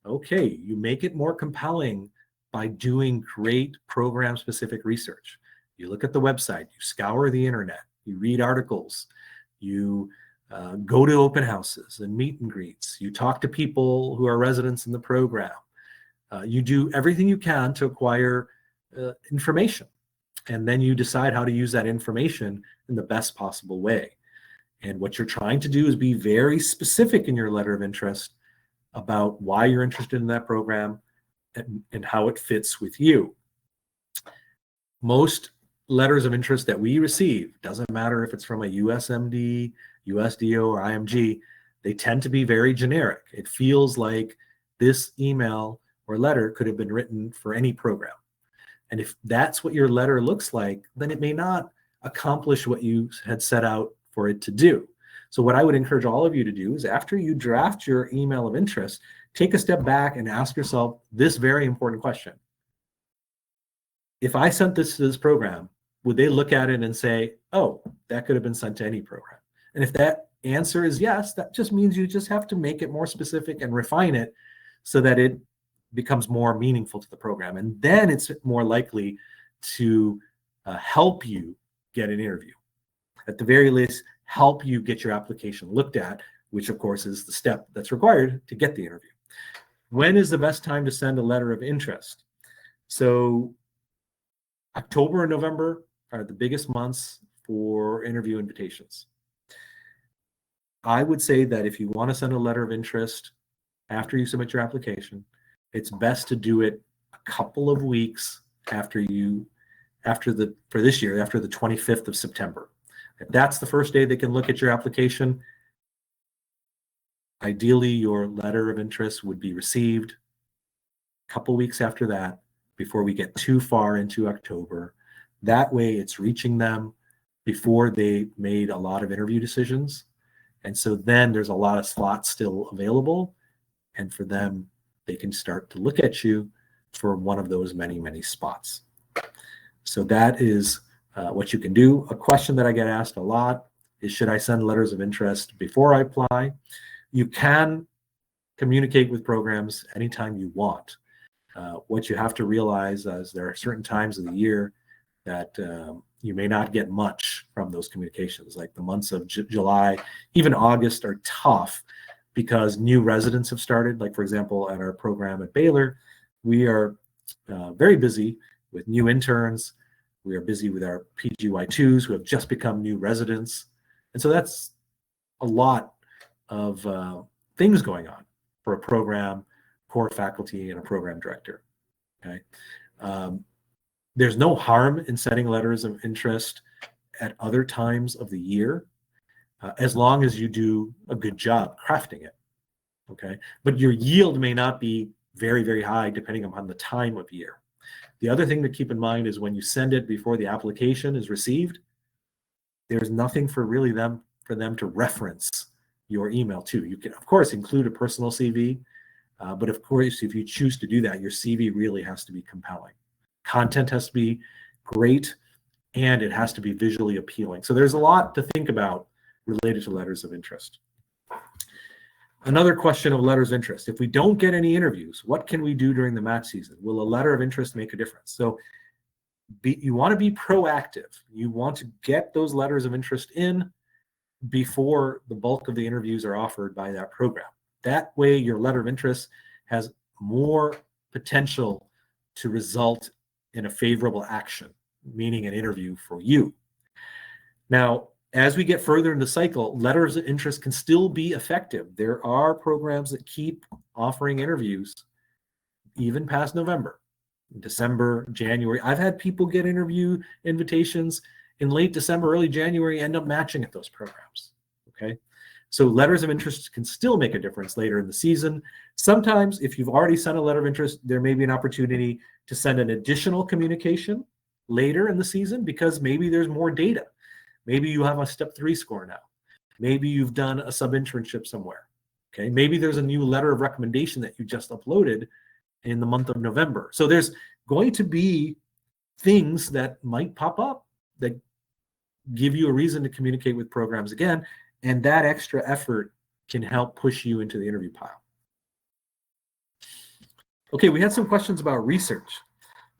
Okay, you make it more compelling by doing great program-specific research. You look at the website, you scour the internet, you read articles, you go to open houses and meet and greets, you talk to people who are residents in the program. You do everything you can to acquire information. And then you decide how to use that information in the best possible way. And what you're trying to do is be very specific in your letter of interest about why you're interested in that program and how it fits with you. Most letters of interest that we receive, doesn't matter if it's from a USMD, USDO, or IMG, they tend to be very generic. It feels like this email or letter could have been written for any program. And if that's what your letter looks like, then it may not accomplish what you had set out for it to do. So what I would encourage all of you to do is, after you draft your email of interest, take a step back and ask yourself this very important question. If I sent this to this program, would they look at it and say, oh, that could have been sent to any program? And if that answer is yes, that just means you just have to make it more specific and refine it so that it becomes more meaningful to the program. And then it's more likely to help you get an interview. At the very least, help you get your application looked at, which of course is the step that's required to get the interview. When is the best time to send a letter of interest? So October and November are the biggest months for interview invitations. I would say that if you want to send a letter of interest after you submit your application, it's best to do it a couple of weeks after the 25th of September. If that's the first day they can look at your application, ideally your letter of interest would be received a couple weeks after that, before we get too far into October. That way it's reaching them before they made a lot of interview decisions. And so then there's a lot of slots still available. And for them, they can start to look at you for one of those many, many spots. So that is what you can do. A question that I get asked a lot is, should I send letters of interest before I apply? You can communicate with programs anytime you want. What you have to realize is there are certain times of the year that you may not get much from those communications. Like the months of July, even August are tough because new residents have started. Like, for example, at our program at Baylor, we are very busy with new interns. We are busy with our PGY2s who have just become new residents. And so that's a lot of things going on for a program, core faculty, and a program director. Okay. There's no harm in sending letters of interest at other times of the year, as long as you do a good job crafting it. Okay. But your yield may not be very, very high depending upon the time of year. The other thing to keep in mind is when you send it before the application is received, there's nothing for them to reference your email to. You can, of course, include a personal CV, but of course, if you choose to do that, your CV really has to be compelling. Content has to be great, and it has to be visually appealing. So there's a lot to think about related to letters of interest. Another question of letters of interest. If we don't get any interviews, what can we do during the match season? Will a letter of interest make a difference? So you want to be proactive. You want to get those letters of interest in before the bulk of the interviews are offered by that program. That way, your letter of interest has more potential to result in a favorable action, meaning an interview for you. Now, as we get further in the cycle, letters of interest can still be effective. There are programs that keep offering interviews even past November, December, January. I've had people get interview invitations in late December, early January, end up matching at those programs. Okay. So letters of interest can still make a difference later in the season. Sometimes if you've already sent a letter of interest, there may be an opportunity to send an additional communication later in the season because maybe there's more data. Maybe you have a step 3 score now. Maybe you've done a sub-internship somewhere. Okay. Maybe there's a new letter of recommendation that you just uploaded in the month of November. So there's going to be things that might pop up that give you a reason to communicate with programs again. And that extra effort can help push you into the interview pile. Okay, we had some questions about research.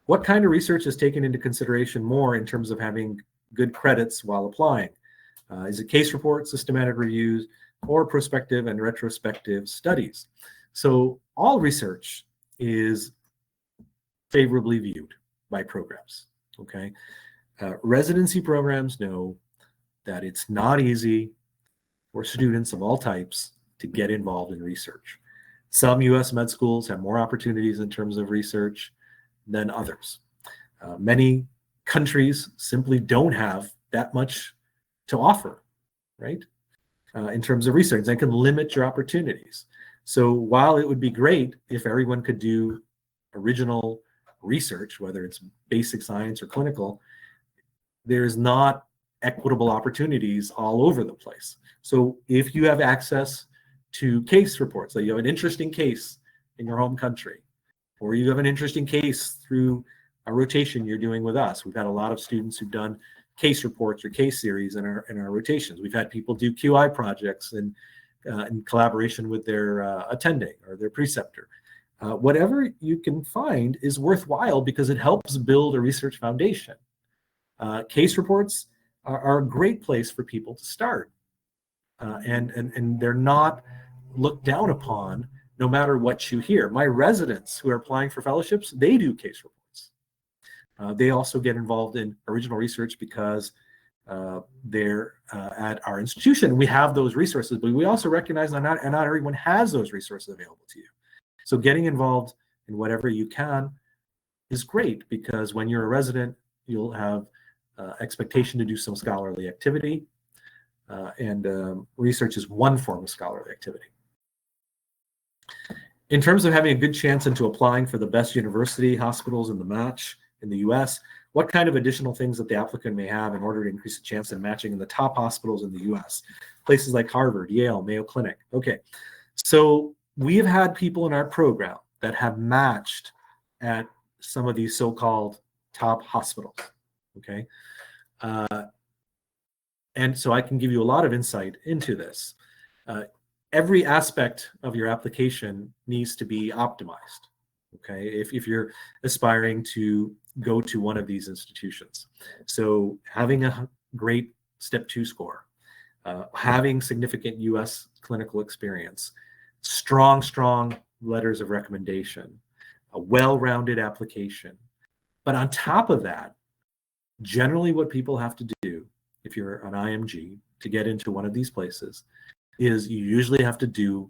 What kind of research is taken into consideration more in terms of having good credits while applying? Is it case reports, systematic reviews, or prospective and retrospective studies? So all research is favorably viewed by programs, okay? Residency programs know that it's not easy for students of all types to get involved in research. Some US med schools have more opportunities in terms of research than others. Many countries simply don't have that much to offer, right? In terms of research, that can limit your opportunities. So while it would be great if everyone could do original research, whether it's basic science or clinical, there's not equitable opportunities all over the place. So if you have access to case reports, that you have an interesting case in your home country, or you have an interesting case through a rotation you're doing with us. We've had a lot of students who've done case reports or case series in our rotations. We've had people do QI projects in collaboration with their attending or their preceptor. Whatever you can find is worthwhile because it helps build a research foundation. Case reports are a great place for people to start. And they're not looked down upon no matter what you hear. My residents who are applying for fellowships, they do case reports. They also get involved in original research because they're at our institution. We have those resources, but we also recognize that not everyone has those resources available to you. So getting involved in whatever you can is great because when you're a resident, you'll have expectation to do some scholarly activity. And research is one form of scholarly activity. In terms of having a good chance into applying for the best university hospitals in the match in the US, what kind of additional things that the applicant may have in order to increase the chance of matching in the top hospitals in the US? Places like Harvard, Yale, Mayo Clinic. Okay, so we have had people in our program that have matched at some of these so-called top hospitals, okay? And so I can give you a lot of insight into this. Every aspect of your application needs to be optimized, okay, if you're aspiring to go to one of these institutions. So having a great step 2 score, having significant US clinical experience, strong letters of recommendation, a well-rounded application. But on top of that, generally what people have to do if you're an IMG to get into one of these places is you usually have to do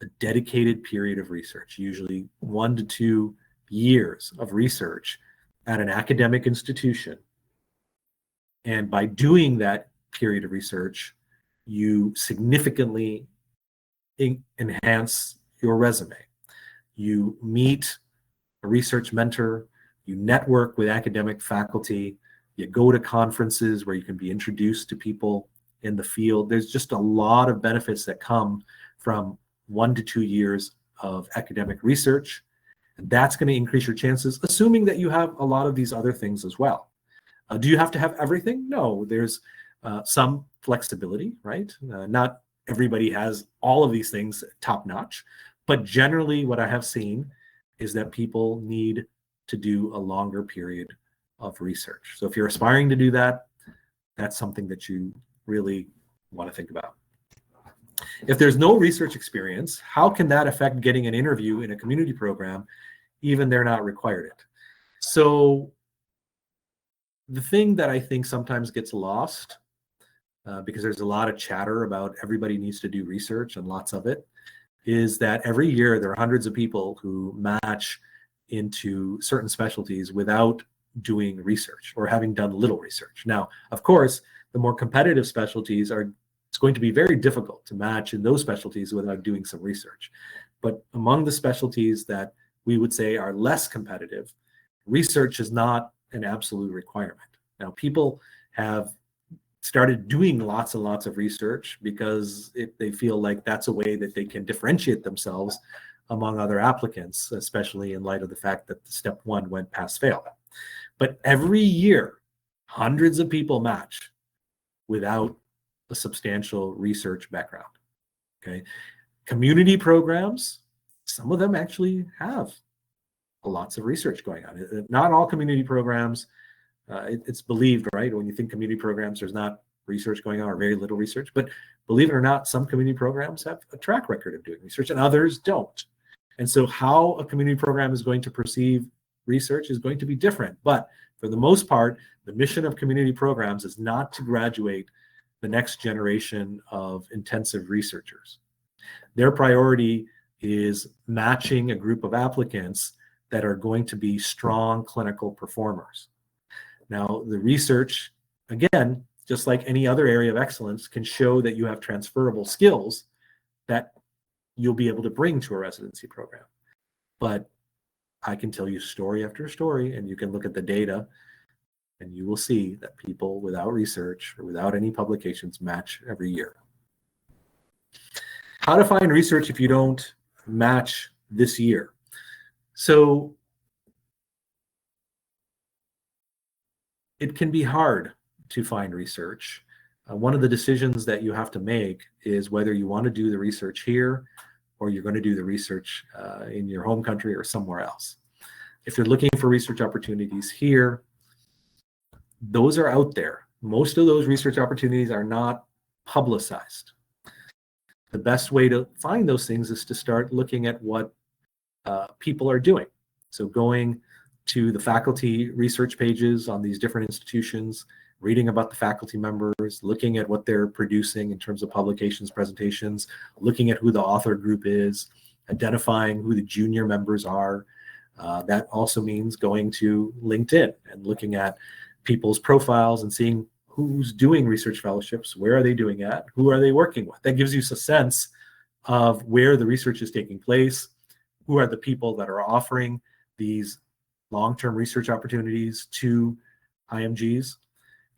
a dedicated period of research, usually 1 to 2 years of research at an academic institution. And by doing that period of research, you significantly enhance your resume. You meet a research mentor, you network with academic faculty, you go to conferences where you can be introduced to people in the field. There's just a lot of benefits that come from 1 to 2 years of academic research. And that's going to increase your chances, assuming that you have a lot of these other things as well. Do you have to have everything? No, there's some flexibility, right? Not everybody has all of these things top notch, but generally what I have seen is that people need to do a longer period of research. So if you're aspiring to do that, that's something that you really want to think about. If there's no research experience, how can that affect getting an interview in a community program, even they're not required it? So the thing that I think sometimes gets lost, because there's a lot of chatter about everybody needs to do research and lots of it, is that every year there are hundreds of people who match into certain specialties without doing research or having done little research. Now, of course, the more competitive specialties it's going to be very difficult to match in those specialties without doing some research. But among the specialties that we would say are less competitive, research is not an absolute requirement. Now, people have started doing lots and lots of research because they feel like that's a way that they can differentiate themselves among other applicants, especially in light of the fact that the step 1 went pass fail. But every year, hundreds of people match without a substantial research background, okay? Community programs, some of them actually have lots of research going on. Not all community programs, it's believed, right? When you think community programs, there's not research going on or very little research, but believe it or not, some community programs have a track record of doing research and others don't. And so how a community program is going to perceive research is going to be different. But for the most part, The mission of community programs is not to graduate the next generation of intensive researchers. Their priority is matching a group of applicants that are going to be strong clinical performers. Now, the research, again, just like any other area of excellence, can show that you have transferable skills that you'll be able to bring to a residency program. But I can tell you story after story, and you can look at the data, and you will see that people without research or without any publications match every year. How to find research if you don't match this year? So it can be hard to find research. One of the decisions that you have to make is whether you want to do the research here or you're going to do the research in your home country or somewhere else. If you're looking for research opportunities here, those are out there. Most of those research opportunities are not publicized. The best way to find those things is to start looking at what people are doing. So going to the faculty research pages on these different institutions, reading about the faculty members, looking at what they're producing in terms of publications, presentations, looking at who the author group is, identifying who the junior members are. That also means going to LinkedIn and looking at people's profiles and seeing who's doing research fellowships, where are they doing it, who are they working with. That gives you a sense of where the research is taking place, who are the people that are offering these long-term research opportunities to IMGs,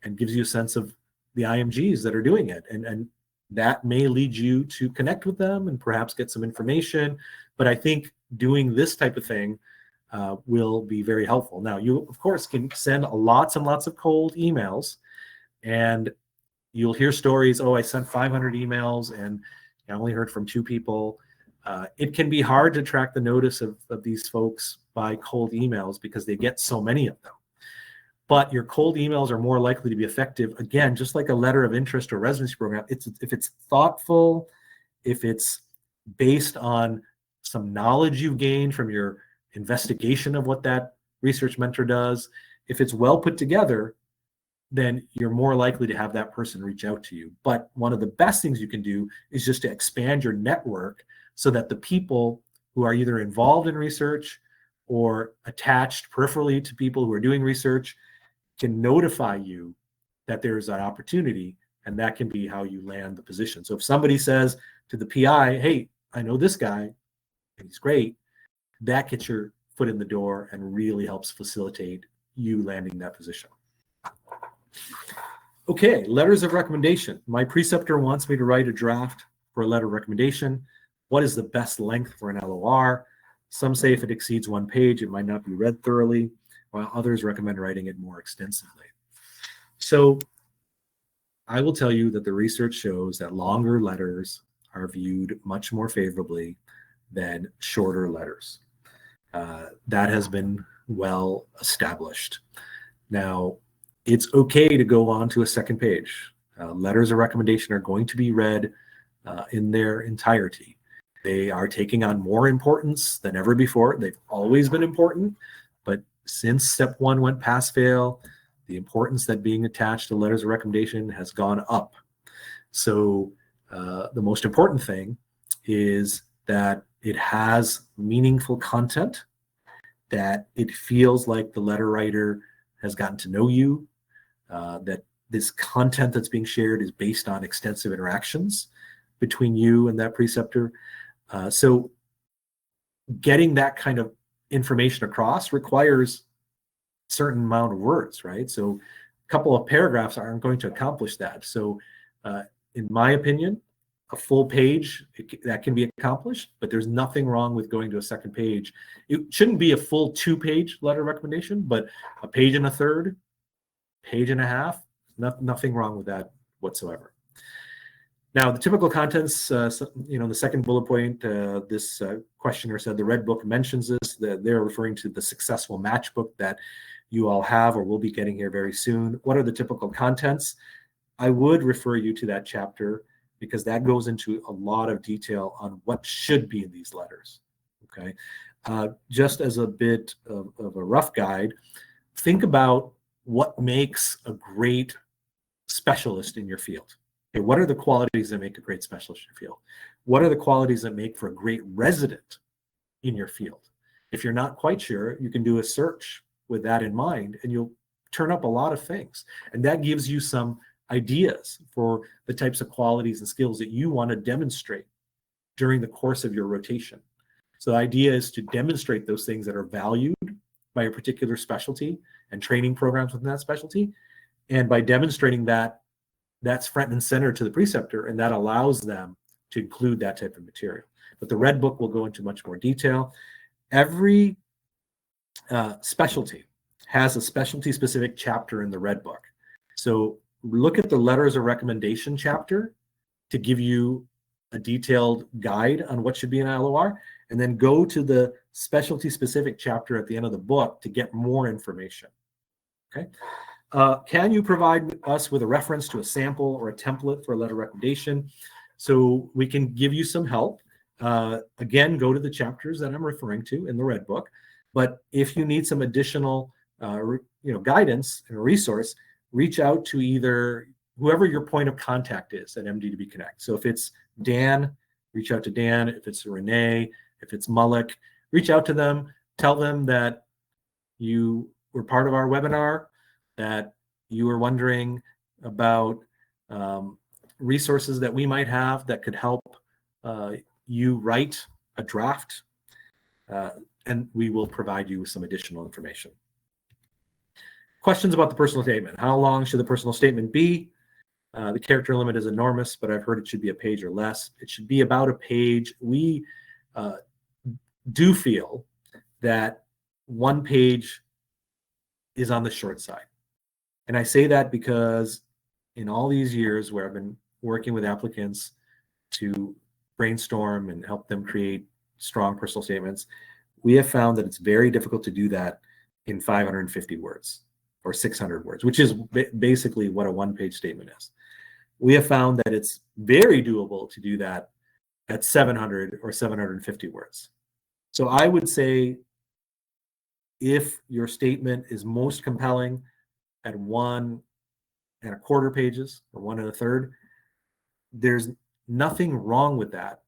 and gives you a sense of the IMGs that are doing it. And that may lead you to connect with them and perhaps get some information. But I think doing this type of thing will be very helpful. Now, you, of course, can send lots and lots of cold emails, and you'll hear stories, oh, I sent 500 emails and I only heard from 2 people. It can be hard to track the notice of these folks by cold emails because they get so many of them. But your cold emails are more likely to be effective, again, just like a letter of interest or residency program. If it's thoughtful, if it's based on some knowledge you've gained from your investigation of what that research mentor does, if it's well put together, then you're more likely to have that person reach out to you. But one of the best things you can do is just to expand your network so that the people who are either involved in research or attached peripherally to people who are doing research can notify you that there's an opportunity, and that can be how you land the position. So if somebody says to the PI, hey, I know this guy, and he's great, that gets your foot in the door and really helps facilitate you landing that position. Okay, letters of recommendation. My preceptor wants me to write a draft for a letter of recommendation. What is the best length for an LOR? Some say if it exceeds 1 page, it might not be read thoroughly, while others recommend writing it more extensively. So I will tell you that the research shows that longer letters are viewed much more favorably than shorter letters. That has been well established. Now, it's okay to go on to a second page. Letters of recommendation are going to be read in their entirety. They are taking on more importance than ever before. They've always been important, but since step 1 went pass-fail, the importance that being attached to letters of recommendation has gone up. So the most important thing is that it has meaningful content, that it feels like the letter writer has gotten to know you, that this content that's being shared is based on extensive interactions between you and that preceptor. So getting that kind of information across requires a certain amount of words, right? So a couple of paragraphs aren't going to accomplish that. So in my opinion, a full page, that can be accomplished, but there's nothing wrong with going to a second page. It shouldn't be a full 2-page letter of recommendation, but a page and a third, page and a half, nothing wrong with that whatsoever. Now, the typical contents, the second bullet point, this questioner said the red book mentions this, that they're referring to the successful match book that you all have or will be getting here very soon. What are the typical contents? I would refer you to that chapter because that goes into a lot of detail on what should be in these letters, okay? Just as a bit of a rough guide, think about what makes a great specialist in your field. Okay, what are the qualities that make a great specialist in your field? What are the qualities that make for a great resident in your field? If you're not quite sure, you can do a search with that in mind, and you'll turn up a lot of things. And that gives you some ideas for the types of qualities and skills that you want to demonstrate during the course of your rotation. So the idea is to demonstrate those things that are valued by a particular specialty and training programs within that specialty. And by demonstrating that, that's front and center to the preceptor, and that allows them to include that type of material. But the Red Book will go into much more detail. Every specialty has a specialty-specific chapter in the Red Book. So look at the letters of recommendation chapter to give you a detailed guide on what should be in LOR, and then go to the specialty-specific chapter at the end of the book to get more information. Okay. Can you provide us with a reference to a sample or a template for a letter of recommendation? So we can give you some help. Again, go to the chapters that I'm referring to in the Red Book. But if you need some additional guidance and a resource, reach out to either whoever your point of contact is at MDDB Connect. So if it's Dan, reach out to Dan. If it's Renee, if it's Mullick, reach out to them. Tell them that you were part of our webinar, that you were wondering about resources that we might have that could help you write a draft, and we will provide you with some additional information. Questions about the personal statement. How long should the personal statement be? The character limit is enormous, but I've heard it should be a page or less. It should be about a page. We do feel that 1 page is on the short side. And I say that because in all these years where I've been working with applicants to brainstorm and help them create strong personal statements, we have found that it's very difficult to do that in 550 words or 600 words, which is basically what a 1-page statement is. We have found that it's very doable to do that at 700 or 750 words. So I would say if your statement is most compelling at 1¼ pages or 1 1/3, there's nothing wrong with that.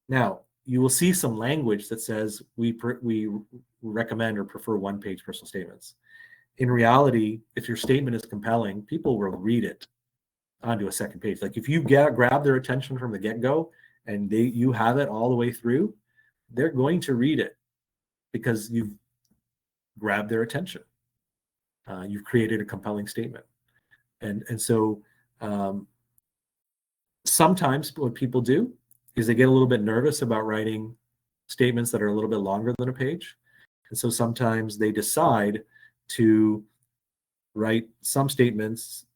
Now, you will see some language that says we recommend or prefer 1-page personal statements. In reality, if your statement is compelling, people will read it onto a second page. Like if you grab their attention from the get-go and you have it all the way through, they're going to read it because you've grabbed their attention. You've created a compelling statement. And so sometimes what people do is they get a little bit nervous about writing statements that are a little bit longer than a page. And so sometimes they decide to write some statements,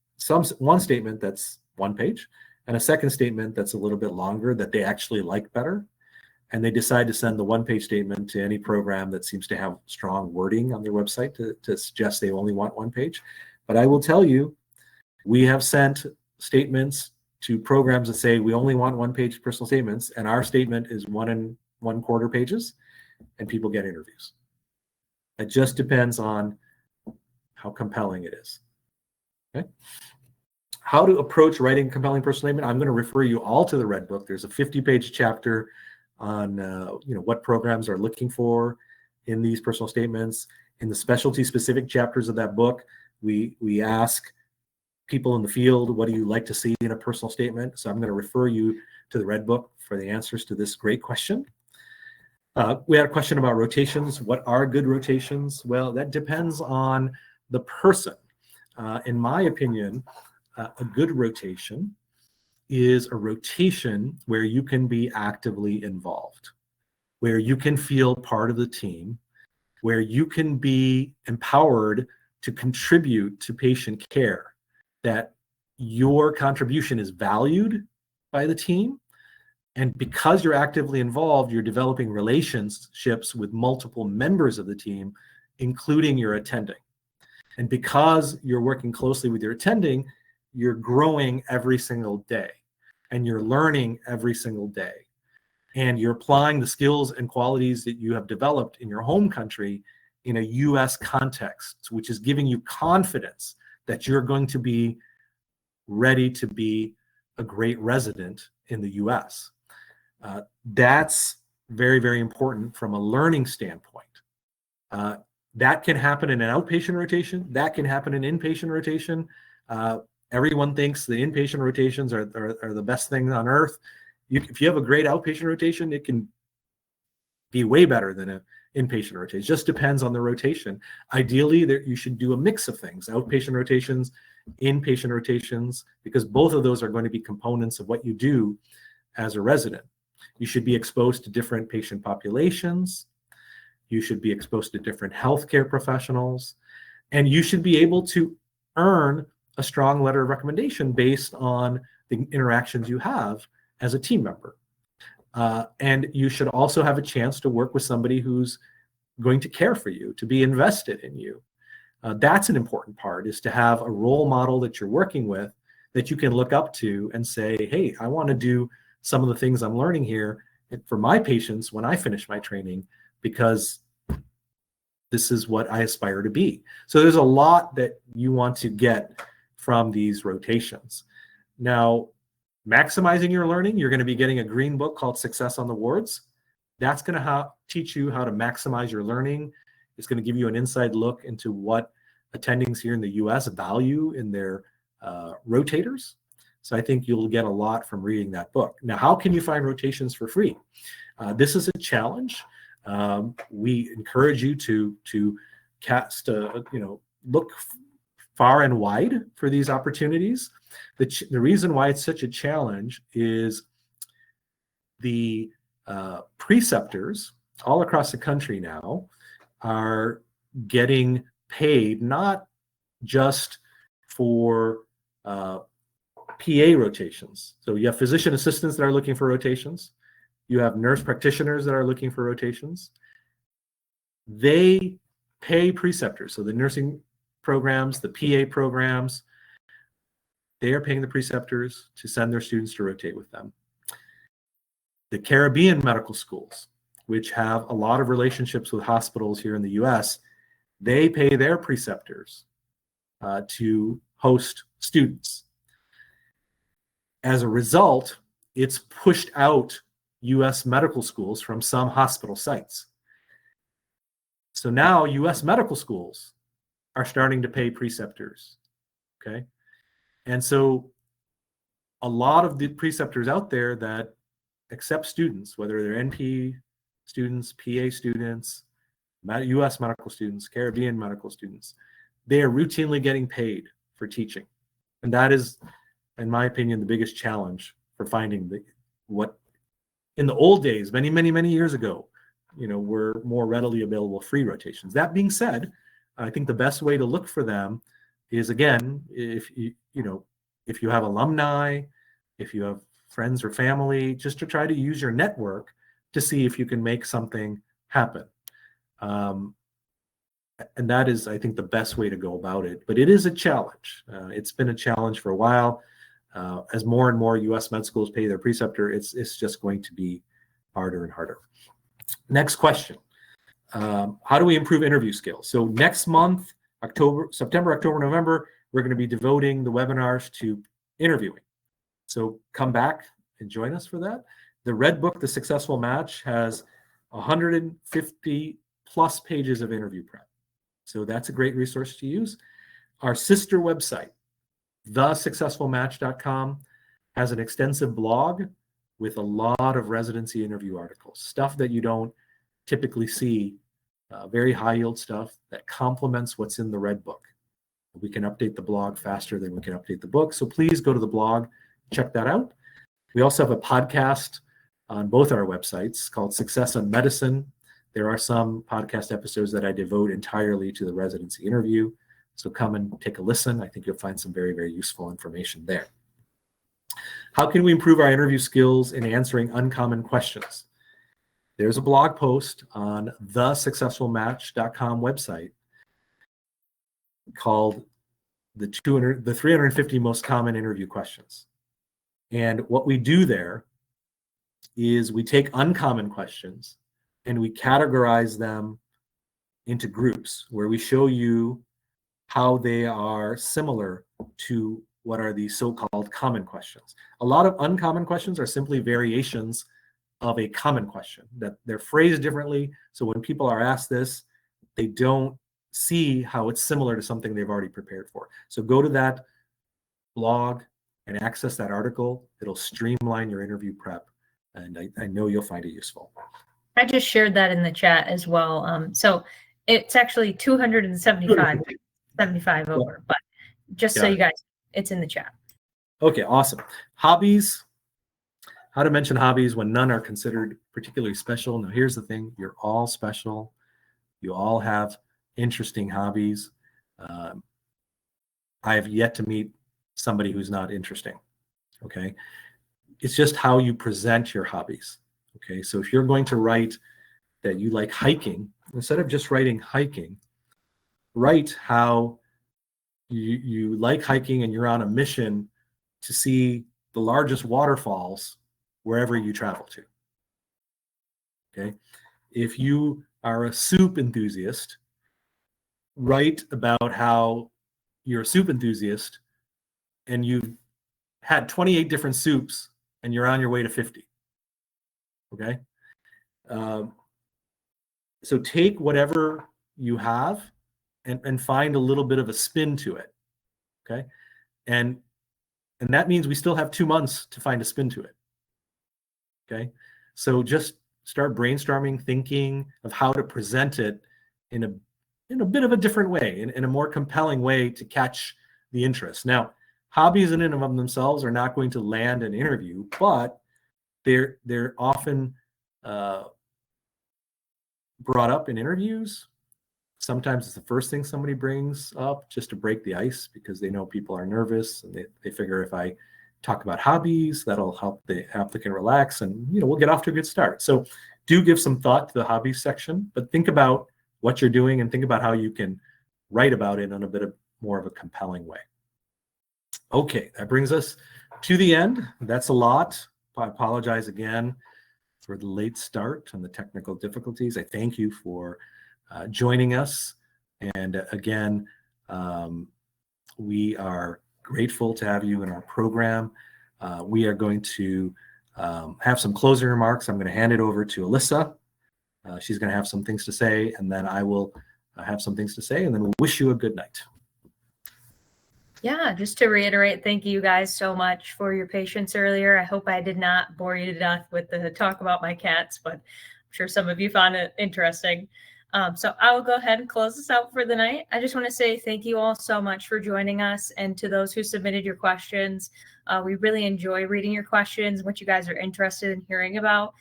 one statement that's 1 page and a second statement that's a little bit longer that they actually like better. And they decide to send the 1-page statement to any program that seems to have strong wording on their website to suggest they only want 1 page. But I will tell you, we have sent statements to programs that say we only want 1-page personal statements, and our statement is 1 1/4 pages, and people get interviews. It just depends on how compelling it is. Okay. How to approach writing a compelling personal statement. I'm going to refer you all to the Red Book. There's a 50-page chapter on what programs are looking for in these personal statements. In the specialty-specific chapters of that book, we ask people in the field, what do you like to see in a personal statement? So I'm going to refer you to the Red Book for the answers to this great question. We had a question about rotations. What are good rotations? Well, that depends on the person. In my opinion, a good rotation is a rotation where you can be actively involved, where you can feel part of the team, where you can be empowered to contribute to patient care, that your contribution is valued by the team. And because you're actively involved, you're developing relationships with multiple members of the team, including your attending. And because you're working closely with your attending, you're growing every single day and you're learning every single day. And you're applying the skills and qualities that you have developed in your home country in a US context, which is giving you confidence that you're going to be ready to be a great resident in the US. That's very, very important from a learning standpoint. That can happen in an outpatient rotation. That can happen in inpatient rotation. Everyone thinks the inpatient rotations are the best thing on earth. If you have a great outpatient rotation, it can be way better than an inpatient rotation. It just depends on the rotation. Ideally, you should do a mix of things, outpatient rotations, inpatient rotations, because both of those are going to be components of what you do as a resident. You should be exposed to different patient populations. You should be exposed to different healthcare professionals, and you should be able to earn a strong letter of recommendation based on the interactions you have as a team member. And you should also have a chance to work with somebody who's going to care for you, to be invested in you. That's an important part, is to have a role model that you're working with that you can look up to and say, hey, I want to do some of the things I'm learning here for my patients when I finish my training, because this is what I aspire to be. So there's a lot that you want to get from these rotations. Now, maximizing your learning, you're going to be getting a green book called Success on the Wards. That's going to teach you how to maximize your learning. It's going to give you an inside look into what attendings here in the US value in their rotators. So I think you'll get a lot from reading that book. Now, how can you find rotations for free? This is a challenge. We encourage you to cast, look far and wide for these opportunities. The reason why it's such a challenge is the preceptors all across the country now are getting paid not just for PA rotations. So you have physician assistants that are looking for rotations. You have nurse practitioners that are looking for rotations. They pay preceptors. So the nursing programs, the PA programs, they are paying the preceptors to send their students to rotate with them. The Caribbean medical schools, which have a lot of relationships with hospitals here in the US, they pay their preceptors to host students. As a result, it's pushed out US medical schools from some hospital sites. So now US medical schools are starting to pay preceptors, okay? And so a lot of the preceptors out there that accept students, whether they're NP students, PA students, US medical students, Caribbean medical students, they are routinely getting paid for teaching. And that is, in my opinion, the biggest challenge for finding what in the old days, many, many, many years ago, were more readily available free rotations. That being said, I think the best way to look for them is, again, if you have alumni, if you have friends or family, just to try to use your network to see if you can make something happen. And that is, I think, the best way to go about it. But it is a challenge. It's been a challenge for a while. As more and more US med schools pay their preceptor, it's just going to be harder and harder. Next question. How do we improve interview skills? So next month, September, October, November, we're going to be devoting the webinars to interviewing. So come back and join us for that. The Red Book, The Successful Match, has 150 plus pages of interview prep. So that's a great resource to use. Our sister website, thesuccessfulmatch.com, has an extensive blog with a lot of residency interview articles, stuff that you don't typically see, very high yield stuff that complements what's in the Red Book. We can update the blog faster than we can update the book. So please go to the blog, check that out. We also have a podcast on both our websites called Success in Medicine. There are some podcast episodes that I devote entirely to the residency interview. So come and take a listen. I think you'll find some very, very useful information there. How can we improve our interview skills in answering uncommon questions? There's a blog post on thesuccessfulmatch.com website called the 350 most common interview questions. And what we do there is we take uncommon questions and we categorize them into groups where we show you how they are similar to what are the so-called common questions. A lot of uncommon questions are simply variations of a common question, that they're phrased differently. So when people are asked this, they don't see how it's similar to something they've already prepared for. So go to that blog and access that article. It'll streamline your interview prep, and I know you'll find it useful. I just shared that in the chat as well. So it's actually 275 over, but just so you guys, it's in the chat. Okay, awesome. Hobbies. How to mention hobbies when none are considered particularly special. Now, here's the thing. You're all special. You all have interesting hobbies. I have yet to meet somebody who's not interesting. Okay. It's just how you present your hobbies. Okay. So if you're going to write that you like hiking, instead of just writing hiking, write how you like hiking and you're on a mission to see the largest waterfalls wherever you travel to. Okay. If you are a soup enthusiast, write about how you're a soup enthusiast and you've had 28 different soups and you're on your way to 50. Okay. So take whatever you have and find a little bit of a spin to it. Okay. And that means we still have 2 months to find a spin to it. Okay. So just start brainstorming, thinking of how to present it in a bit of a different way, in a more compelling way to catch the interest. Now, hobbies in and of themselves are not going to land an interview, but they're often brought up in interviews. Sometimes it's the first thing somebody brings up just to break the ice because they know people are nervous, and they figure if I talk about hobbies, that'll help the applicant relax, and we'll get off to a good start. So do give some thought to the hobbies section, but think about what you're doing and think about how you can write about it in a bit of more of a compelling way. Okay, that brings us to the end. That's a lot. I apologize again for the late start and the technical difficulties. I thank you for joining us. And again, we are grateful to have you in our program. We are going to have some closing remarks. I'm going to hand it over to Alyssa. She's going to have some things to say, and then I will have some things to say, and then we'll wish you a good night. Yeah, just to reiterate, thank you guys so much for your patience earlier. I hope I did not bore you to death with the talk about my cats, but I'm sure some of you found it interesting. So I will go ahead and close this out for the night. I just want to say thank you all so much for joining us, and to those who submitted your questions. We really enjoy reading your questions, what you guys are interested in hearing about.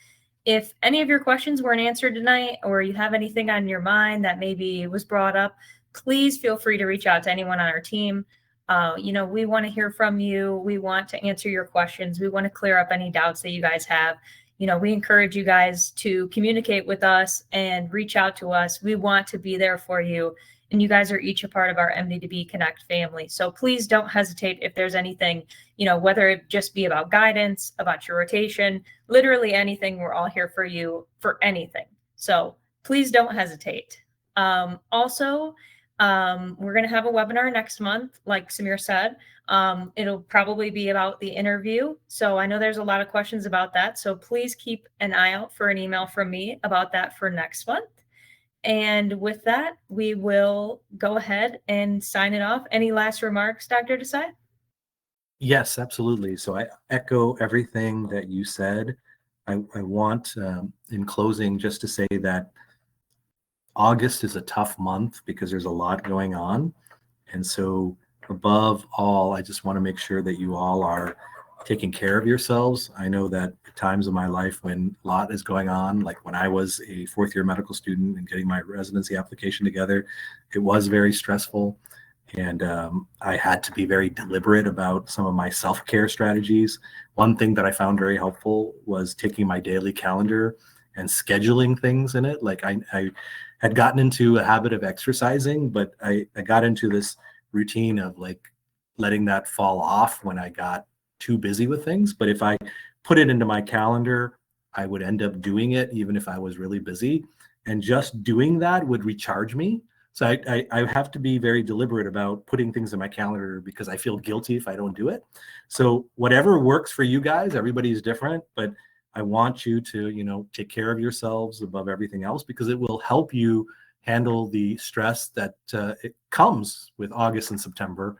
If any of your questions weren't answered tonight, or you have anything on your mind that maybe was brought up, please feel free to reach out to anyone on our team. We want to hear from you. We want to answer your questions. We want to clear up any doubts that you guys have. We encourage you guys to communicate with us and reach out to us. We want to be there for you. And you guys are each a part of our MD2B Connect family. So please don't hesitate if there's anything, whether it just be about guidance, about your rotation, literally anything. We're all here for you for anything. So please don't hesitate. Also, we're going to have a webinar next month, like Samir said. It'll probably be about the interview. So I know there's a lot of questions about that. So please keep an eye out for an email from me about that for next month. And with that, we will go ahead and sign it off. Any last remarks, Dr. Desai? Yes, absolutely. So I echo everything that you said. I want, in closing, just to say that August is a tough month because there's a lot going on. And so above all, I just want to make sure that you all are taking care of yourselves. I know that at times in my life when a lot is going on, like when I was a fourth year medical student and getting my residency application together, it was very stressful. And I had to be very deliberate about some of my self-care strategies. One thing that I found very helpful was taking my daily calendar and scheduling things in it. Like I had gotten into a habit of exercising, but I got into this routine of like letting that fall off when I got too busy with things. But if I put it into my calendar, I would end up doing it even if I was really busy. And just doing that would recharge me. So I have to be very deliberate about putting things in my calendar because I feel guilty if I don't do it. So whatever works for you guys, everybody's different, but I want you to, take care of yourselves above everything else because it will help you handle the stress that it comes with August and September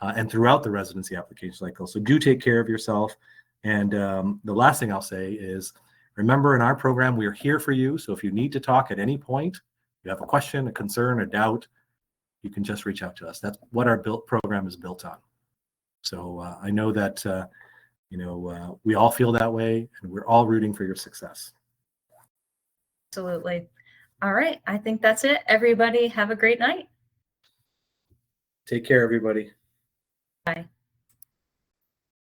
and throughout the residency application cycle. So do take care of yourself. And the last thing I'll say is, remember, in our program, we are here for you. So if you need to talk at any point, you have a question, a concern, a doubt, you can just reach out to us. That's what our program is built on. So I know that, we all feel that way, and we're all rooting for your success. Absolutely. All right. I think that's it. Everybody have a great night. Take care, everybody. Bye.